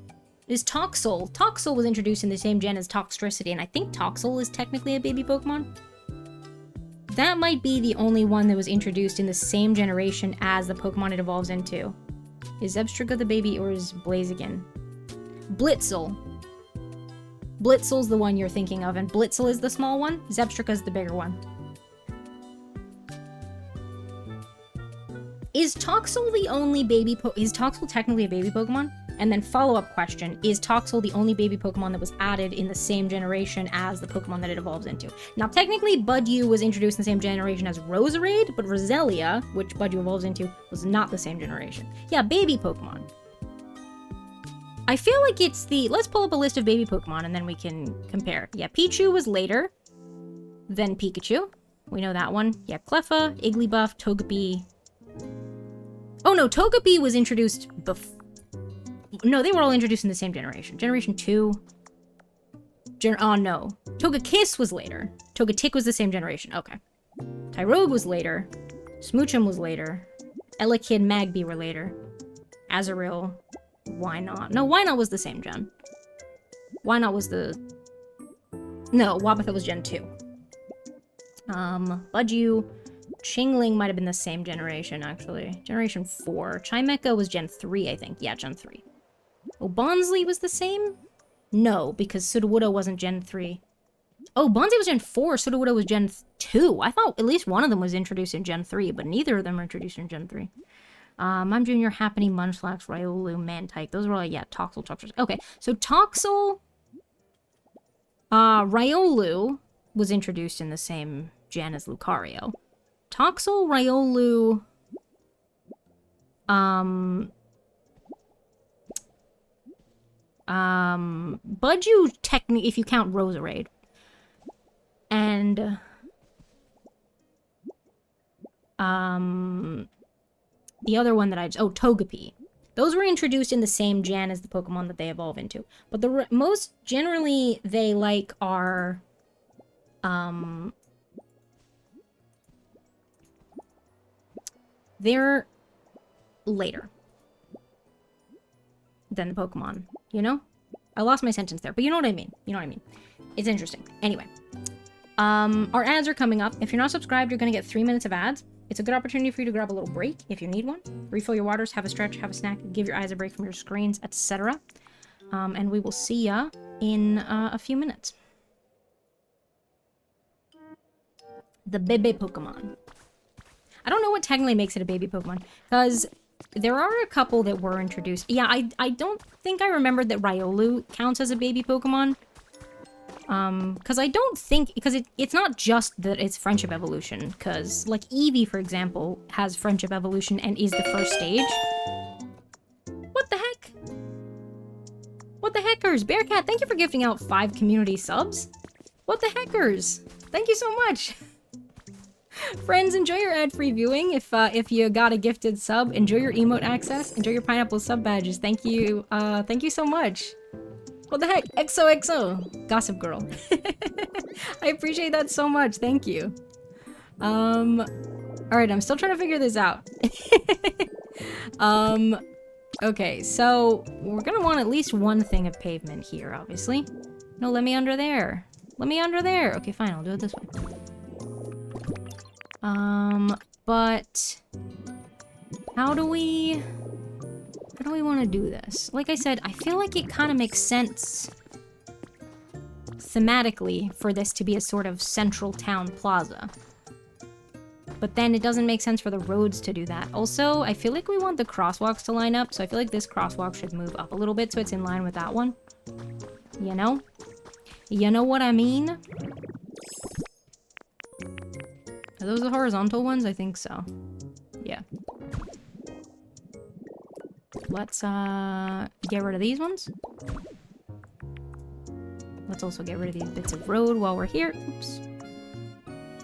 Is Toxel? Toxel was introduced in the same gen as Toxtricity, and I think Toxel is technically a baby Pokemon. That might be the only one that was introduced in the same generation as the Pokemon it evolves into. Is Zebstrika the baby, or is Blaziken? Blitzel. Blitzel's the one you're thinking of, and Blitzel is the small one. Zebstrika's the bigger one. Is Toxel the only baby is Toxel technically a baby Pokemon? And then follow-up question, is Toxel the only baby Pokemon that was added in the same generation as the Pokemon that it evolves into? Now, technically, Budyu was introduced in the same generation as Roserade, but Roselia, which Budyu evolves into, was not the same generation. Yeah, baby Pokemon. I feel like it's the... Let's pull up a list of baby Pokemon, and then we can compare. Yeah, Pichu was later than Pikachu. We know that one. Yeah, Cleffa, Igglybuff, Togepi... Oh no, Togepi was introduced before... No, they were all introduced in the same generation. Generation 2. Oh no. Togekiss was later. Togetic was the same generation. Okay. Tyrogue was later. Smoochum was later. Elekid, Magby were later. Azurill. Wynot. No, Wynot was the same gen. Wynot was the... No, Wabitha was Gen 2. Budyu... Chingling might have been the same generation, actually. Generation 4. Chimecha was Gen 3, I think. Yeah, Gen 3. Oh, Bonsly was the same? No, because Sudowoodo wasn't Gen 3. Oh, Bonsly was Gen 4, Sudowoodo was Gen 2. I thought at least one of them was introduced in Gen 3, but neither of them were introduced in Gen 3. Mime Jr., Happiny, Munchlax, Riolu, Mantike. Those were all, yeah, Toxel, Toxel. Okay, so Toxel... Riolu was introduced in the same gen as Lucario. Toxel, Riolu, Budyu, technically, if you count Roserade, and, the other one that oh, Togepi. Those were introduced in the same gen as the Pokemon that they evolve into. But the most generally, they, like, are, they're later than the Pokemon, you know? I lost my sentence there, but you know what I mean. You know what I mean. It's interesting. Anyway, our ads are coming up. If you're not subscribed, you're going to get 3 minutes of ads. It's a good opportunity for you to grab a little break if you need one. Refill your waters, have a stretch, have a snack, give your eyes a break from your screens, etc. And we will see ya in a few minutes. The Bebe Pokemon. I don't know what technically makes it a baby Pokemon, because there are a couple that were introduced. Yeah, I don't think I remembered that Riolu counts as a baby Pokemon. Because I don't think, because it's not just that it's friendship evolution, because, like, Eevee, for example, has friendship evolution and is the first stage. What the heck? What the heckers? Bearcat, thank you for gifting out 5 community subs. What the heckers? Thank you so much. Friends, enjoy your ad-free viewing. If you got a gifted sub, enjoy your emote access, enjoy your pineapple sub badges. Thank you so much. What the heck? XOXO. Gossip Girl. I appreciate that so much. Thank you. Alright, I'm still trying to figure this out. Okay, so we're gonna want at least one thing of pavement here, obviously. No, let me under there. Let me under there. Okay, fine, I'll do it this way. But how do we want to do this? Like I said, I feel like it kind of makes sense thematically for this to be a sort of central town plaza. But then it doesn't make sense for the roads to do that. Also, I feel like we want the crosswalks to line up, so I feel like this crosswalk should move up a little bit so it's in line with that one. You know? You know what I mean? Are those the horizontal ones? I think so. Yeah. let's get rid of these ones. Let's also get rid of these bits of road while we're here. Oops.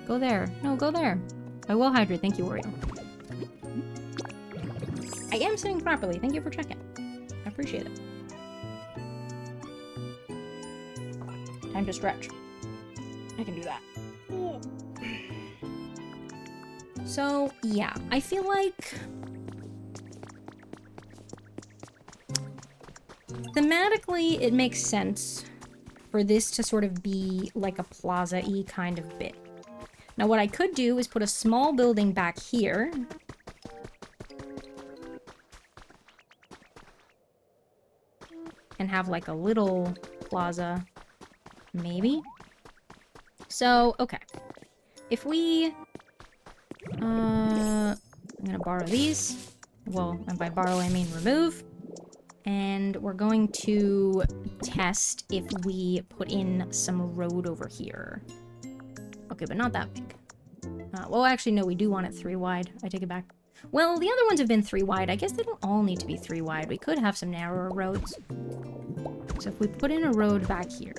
Go there. No, go there. I will hydrate. Thank you, Oreo. I am sitting properly. Thank you for checking. I appreciate it. Time to stretch. I can do that. So, yeah. I feel like... thematically, it makes sense for this to sort of be like a plaza-y kind of bit. Now what I could do is put a small building back here. And have like a little plaza, maybe? So, okay. If we... I'm gonna borrow these. Well, and by borrow I mean remove. And we're going to test if we put in some road over here. Okay, but not that big. Well, actually, no, we do want it 3 wide. I take it back. Well, the other ones have been 3 wide. I guess they don't all need to be 3 wide. We could have some narrower roads. So if we put in a road back here.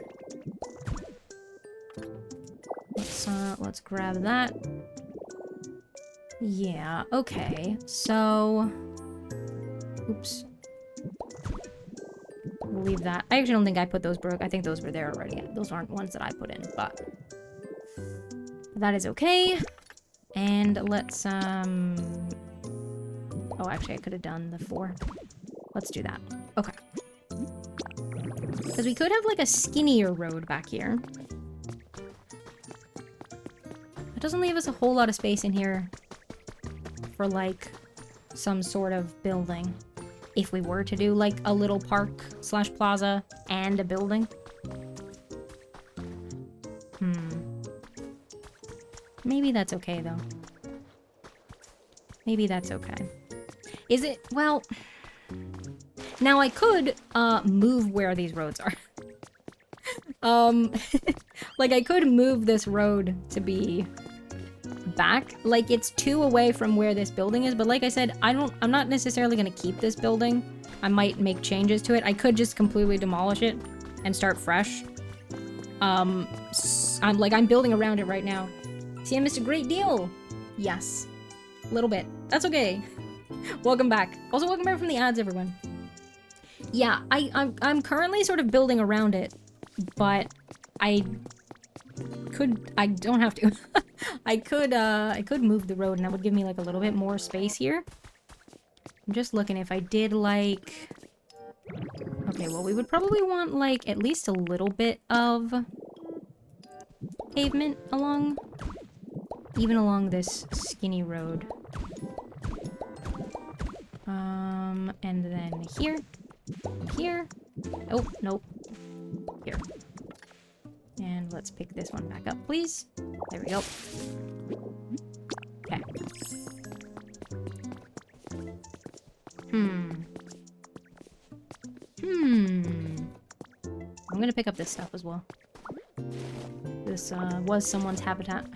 Let's grab that. Yeah, okay. So... oops. We'll leave that. I actually don't think I put those broke. I think those were there already. Those aren't ones that I put in, but that is okay. And let's, oh, actually, I could have done the 4. Let's do that. Okay. Because we could have, like, a skinnier road back here. It doesn't leave us a whole lot of space in here for, like, some sort of building. If we were to do, like, a little park/plaza and a building. Maybe that's okay, though. Maybe that's okay. Is it? Well... now, I could, move where these roads are. Like, I could move this road to be... back. Like, it's 2 away from where this building is, but like I said, I'm not necessarily gonna keep this building. I might make changes to it. I could just completely demolish it and start fresh. I'm building around it right now. See, I missed a great deal. Yes. A little bit. That's okay. Welcome back. Also, welcome back from the ads, everyone. Yeah, I'm currently sort of building around it, but I don't have to. I could move the road and that would give me like a little bit more space here. I'm just looking if I did like... okay, well we would probably want like at least a little bit of pavement along, even along this skinny road. And then here, here, oh, nope, here. And let's pick this one back up, please. There we go. Okay. I'm gonna pick up this stuff as well. This, was someone's habitat.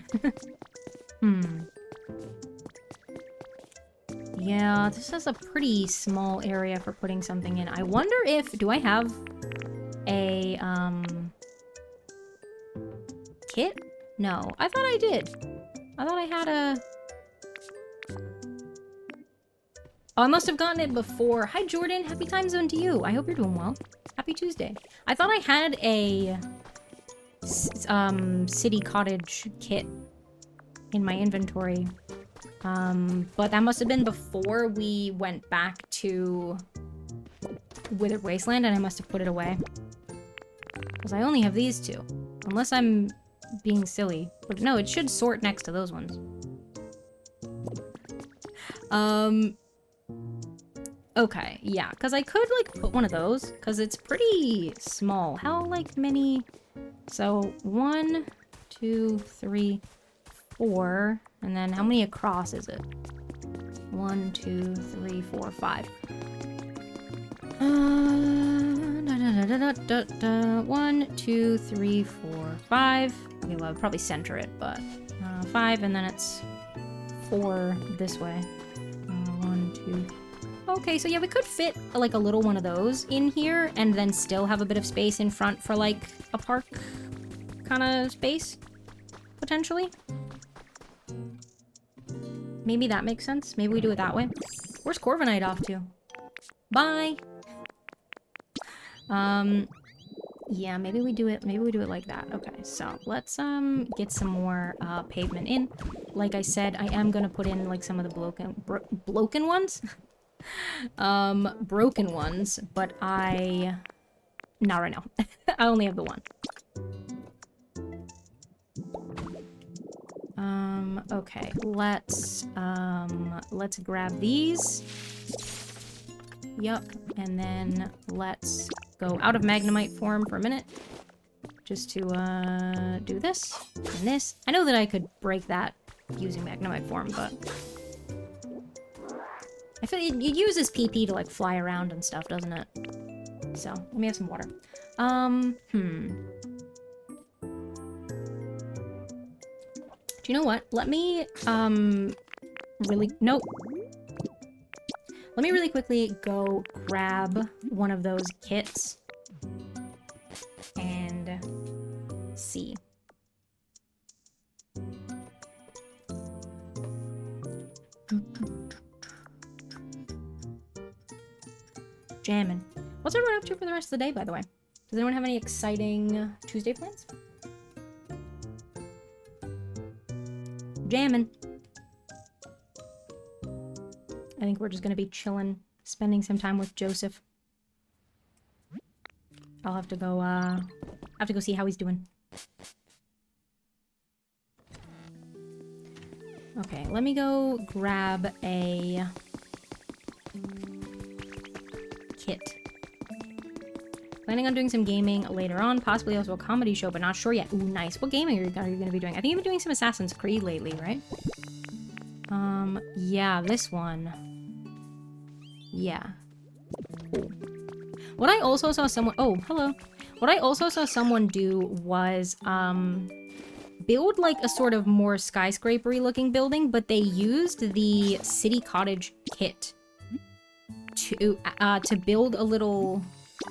Yeah, this is a pretty small area for putting something in. I wonder if... do I have a, kit? No, I thought I did. I thought I had a... oh, I must have gotten it before. Hi, Jordan. Happy time zone to you. I hope you're doing well. Happy Tuesday. I thought I had a... city cottage kit in my inventory. But that must have been before we went back to Withered Wasteland, and I must have put it away. Because I only have these 2. Unless I'm being silly. But no, it should sort next to those ones. Okay, yeah. Because I could, like, put one of those. Because it's pretty small. How, like, many... so, 1, 2, 3, 4... and then how many across is it? 1, 2, 3, 4, 5. 1, 2, 3, 4, 5. Okay, well, I'd probably center it, but 5, and then it's 4 this way. 1, 2. Okay, so yeah, we could fit like a little one of those in here and then still have a bit of space in front for like a park kind of space, potentially. Maybe that makes sense. Maybe we do it that way. Where's Corviknight off to? Bye! Yeah, maybe we do it like that. Okay, so let's get some more pavement in. Like I said, I am gonna put in like some of the broken ones. Broken ones, but not right now. I only have the one. Okay, let's grab these. Yup, and then let's go out of Magnemite form for a minute. Just to, do this and this. I know that I could break that using Magnemite form, but I feel it uses PP to, like, fly around and stuff, doesn't it? So, let me have some water. Do you know what? Let me, nope. Let me really quickly go grab one of those kits and see. Jammin'. What's everyone up to for the rest of the day, by the way? Does anyone have any exciting Tuesday plans? Jammin'. I think we're just gonna be chilling, spending some time with Joseph. I'll have to go see how he's doing. Okay, let me go grab a kit. Planning on doing some gaming later on, possibly also a comedy show, but not sure yet. Ooh, nice. What gaming are you gonna be doing? I think you've been doing some Assassin's Creed lately, right? Yeah, this one. Yeah. Cool. What I also saw someone... Oh, hello. What I also saw someone do was, build, like, a sort of more skyscraper-y looking building, but they used the city cottage kit to build a little...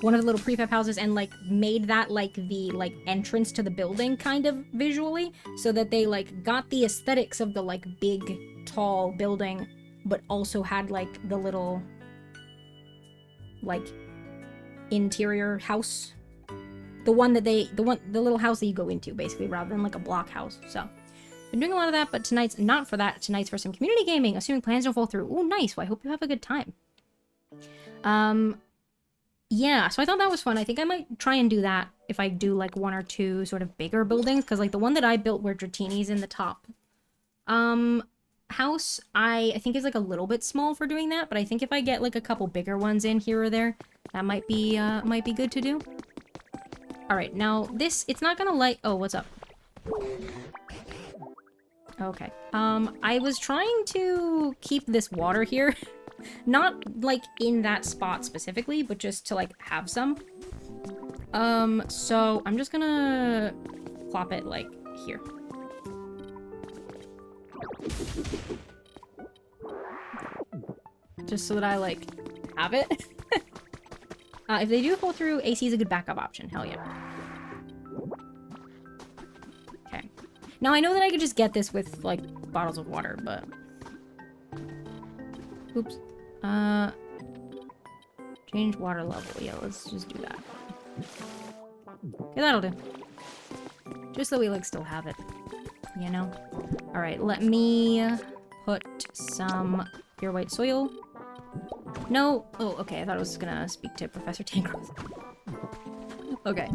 one of the little prefab houses and, like, made that, like, the, like, entrance to the building, kind of, visually, so that they, like, got the aesthetics of the, like, big, tall building, but also had, like, the little... like, interior house. The little house that you go into, basically, rather than, like, a block house. So, been doing a lot of that, but tonight's not for that. Tonight's for some community gaming, assuming plans don't fall through. Ooh, nice. Well, I hope you have a good time. Yeah, so I thought that was fun. I think I might try and do that if I do, like, one or two sort of bigger buildings, because, like, the one that I built where Dratini's in the top. House, I think is, like, a little bit small for doing that, but I think if I get, like, a couple bigger ones in here or there, that might be good to do. Alright, now, this, it's not gonna light... Oh, what's up? Okay. I was trying to keep this water here... Not, like, in that spot specifically, but just to, like, have some. So I'm just gonna plop it, like, here. Just so that I, like, have it. If they do fall through, AC is a good backup option. Hell yeah. Okay. Now, I know that I could just get this with, like, bottles of water, but... Oops. Change water level. Yeah, let's just do that. Okay, that'll do. Just so we, like, still have it. You know? Alright, let me put some pure white soil. No! Oh, okay, I thought I was gonna speak to Professor Tangrowth. Okay,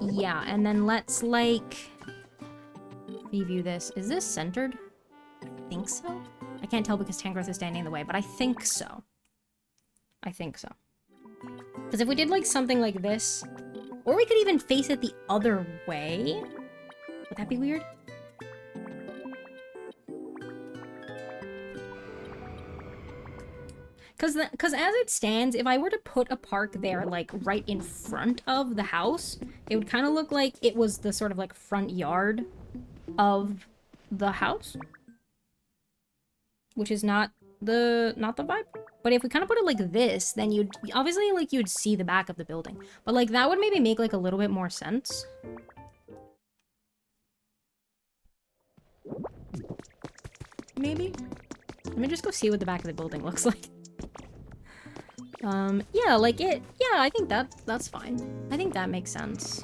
yeah, and then let's, like, preview this. Is this centered? I think so. I can't tell because Tangrowth is standing in the way, but I think so. I think so. Because if we did, like, something like this, or we could even face it the other way, would that be weird? Because as it stands, if I were to put a park there, like, right in front of the house, it would kind of look like it was the sort of, like, front yard of the house. Which is not not the vibe. But if we kind of put it like this, then you'd obviously like you'd see the back of the building. But like that would maybe make like a little bit more sense. Maybe. Let me just go see what the back of the building looks like. Yeah, like it. Yeah, I think that's fine. I think that makes sense.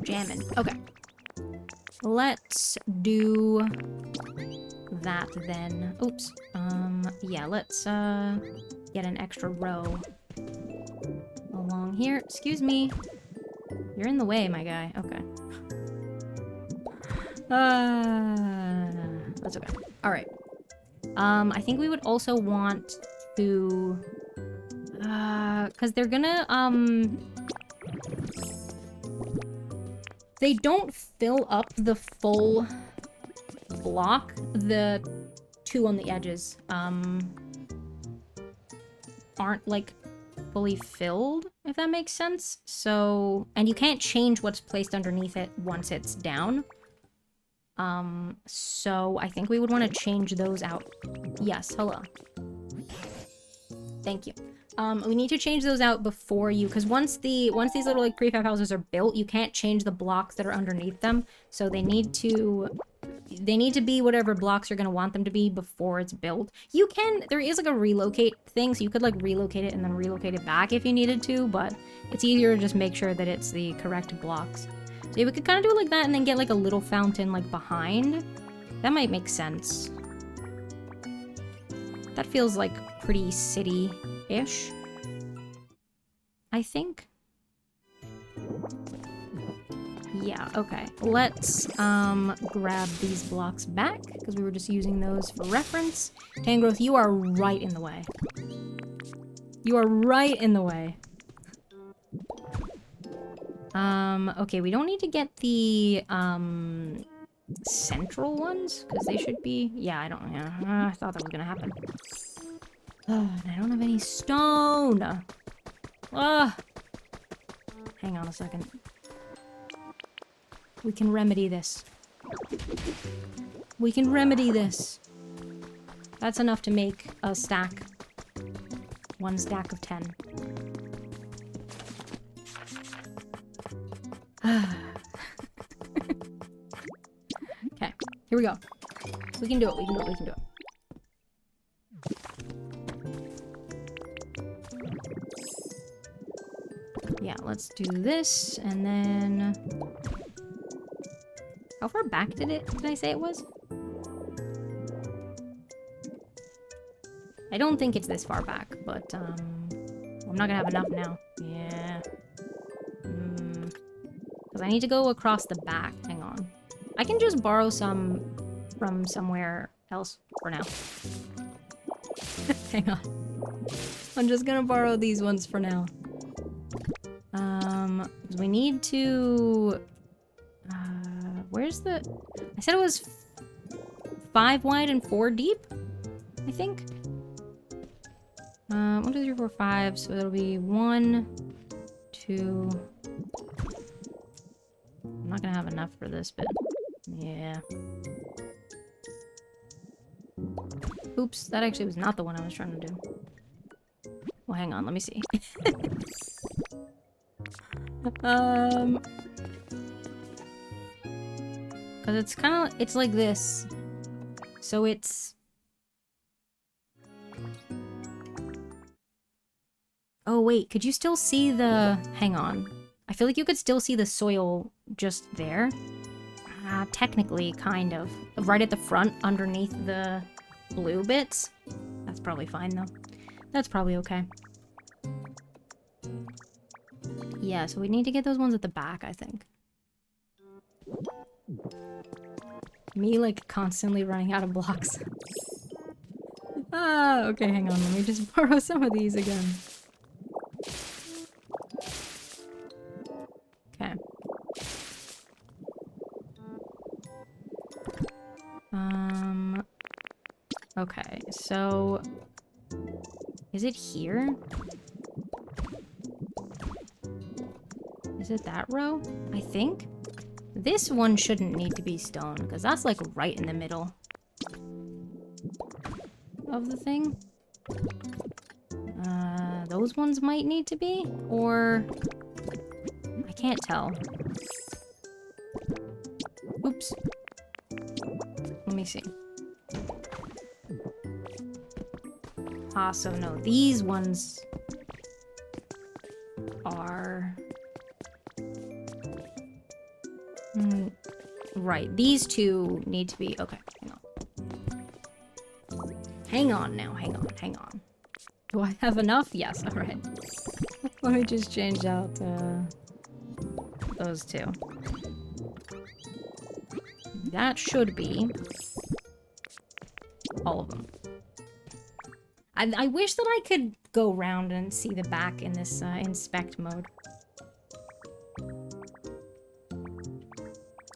Jammin'. Okay. Let's do that then. Oops. Yeah, let's get an extra row along here. Excuse me. You're in the way, my guy. Okay. That's okay. All right. I think we would also want to, because they're gonna, they don't fill up the full block. The two on the edges, aren't like fully filled, if that makes sense. So, and you can't change what's placed underneath it once it's down. So I think we would want to change those out. Yes, hello. Thank you. We need to change those out before you, because once these little like prefab houses are built, you can't change the blocks that are underneath them. So they need to be whatever blocks you're gonna want them to be before it's built. You can, there is like a relocate thing, so you could like relocate it and then relocate it back if you needed to, but it's easier to just make sure that it's the correct blocks. So yeah, we could kind of do it like that and then get like a little fountain like behind. That might make sense. That feels like pretty city-ish, I think. Yeah, okay. Let's grab these blocks back, because we were just using those for reference. Tangrowth, you are right in the way. You are right in the way. Okay, we don't need to get the, central ones, because they should be... Yeah, I thought that was gonna happen. Oh, and I don't have any stone! Hang on a second. We can remedy this. We can remedy this. That's enough to make a stack. One stack of 10. Okay, here we go. We can do it, we can do it, we can do it. Yeah, let's do this, and then... How far back did I say it was? I don't think it's this far back, but, I'm not gonna have enough now. Yeah. Because I need to go across the back. Hang on. I can just borrow some from somewhere else for now. Hang on. I'm just gonna borrow these ones for now. We need to... where's the... I said it was 5 wide and 4 deep, I think. 1, 2, 3, 4, 5. So it'll be 1, 2... I'm not gonna have enough for this bit. Yeah. Oops, that actually was not the one I was trying to do. Well, hang on, let me see. Because it's kind of, it's like this. So it's... Oh, wait, could you still see the... Hang on. I feel like you could still see the soil just there. Technically, kind of. Right at the front, underneath the blue bits. That's probably fine, though. That's probably okay. Yeah, so we need to get those ones at the back, I think. Me, like, constantly running out of blocks. Okay, hang on. Let me just borrow some of these again. Okay. Okay, so... Is it here? Is it that row? I think? This one shouldn't need to be stone, because that's like right in the middle of the thing. Those ones might need to be, or I can't tell. Oops. Let me see. Ah, so no, these ones are... right, these two need to be... Okay, hang on. Hang on now, hang on. Do I have enough? Yes, alright. Let me just change out those two. That should be all of them. I wish that I could go around and see the back in this inspect mode.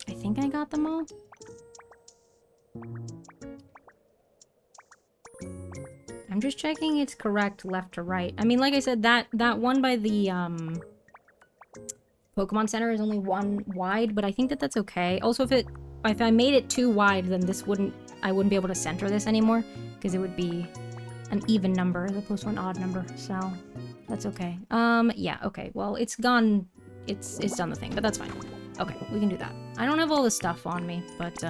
I think I got them all. I'm just checking it's correct left to right. I mean, like I said, that one by the Pokemon Center is only one wide, but I think that that's okay. Also, if I made it too wide, then I wouldn't be able to center this anymore, because it would be an even number as opposed to an odd number. So that's okay. Yeah, okay. Well, it's gone. It's done the thing, but that's fine. Okay, we can do that. I don't have all the stuff on me, but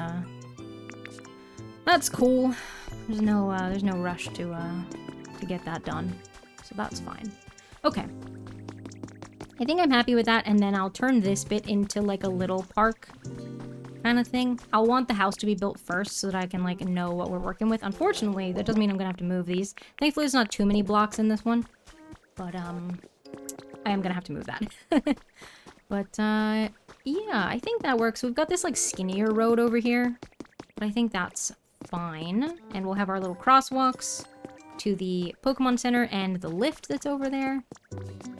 that's cool. There's no rush to get that done, so that's fine. Okay. I think I'm happy with that, and then I'll turn this bit into like a little park kind of thing. I'll want the house to be built first so that I can like know what we're working with. Unfortunately, that doesn't mean I'm gonna have to move these. Thankfully, there's not too many blocks in this one, but I am gonna have to move that. But yeah, I think that works. We've got this like skinnier road over here, but I think that's fine. And we'll have our little crosswalks to the Pokemon Center and the lift that's over there.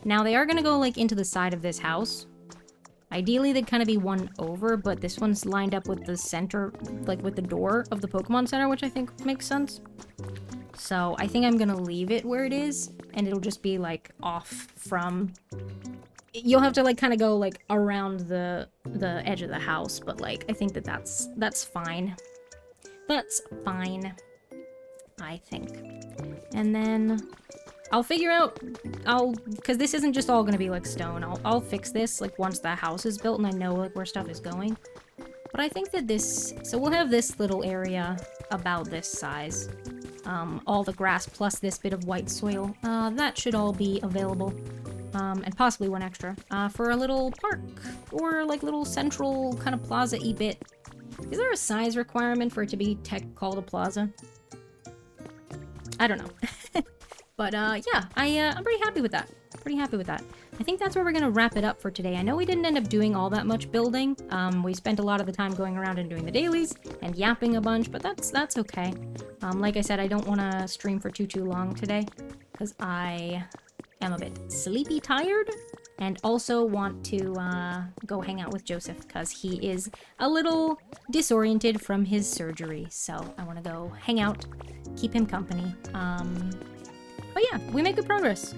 Now they are gonna go like into the side of this house. Ideally, they'd kind of be one over, but this one's lined up with the center, like with the door of the Pokemon Center, which I think makes sense. So I think I'm gonna leave it where it is, and it'll just be like off from... You'll have to like kind of go like around the edge of the house, but like I think that's fine. That's fine, I think. And then I'll figure out, because this isn't just all gonna be like stone. I'll fix this like once the house is built and I know like where stuff is going. But I think that so we'll have this little area about this size. All the grass plus this bit of white soil. That should all be available. And possibly one extra, for a little park, or like little central kind of plaza-y bit. Is there a size requirement for it to be called a plaza? I don't know. But yeah, I'm pretty happy with that. I think that's where we're gonna wrap it up for today. I know we didn't end up doing all that much building. We spent a lot of the time going around and doing the dailies and yapping a bunch, but that's okay. Like I said, I don't want to stream for too long today, because I am a bit sleepy tired, and also want to go hang out with Joseph, because he is a little disoriented from his surgery. So I want to go hang out, keep him company. But yeah, we made good progress.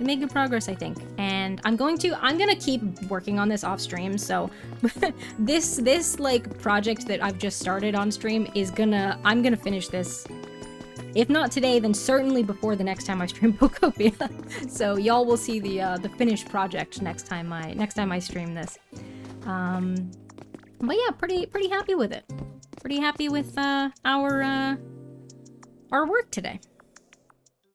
I think. And I'm gonna keep working on this off stream. So this like project that I've just started on stream I'm gonna finish this. If not today, then certainly before the next time I stream Pokopia. So y'all will see the finished project next time I stream this. But yeah, pretty happy with it. Pretty happy with our work today.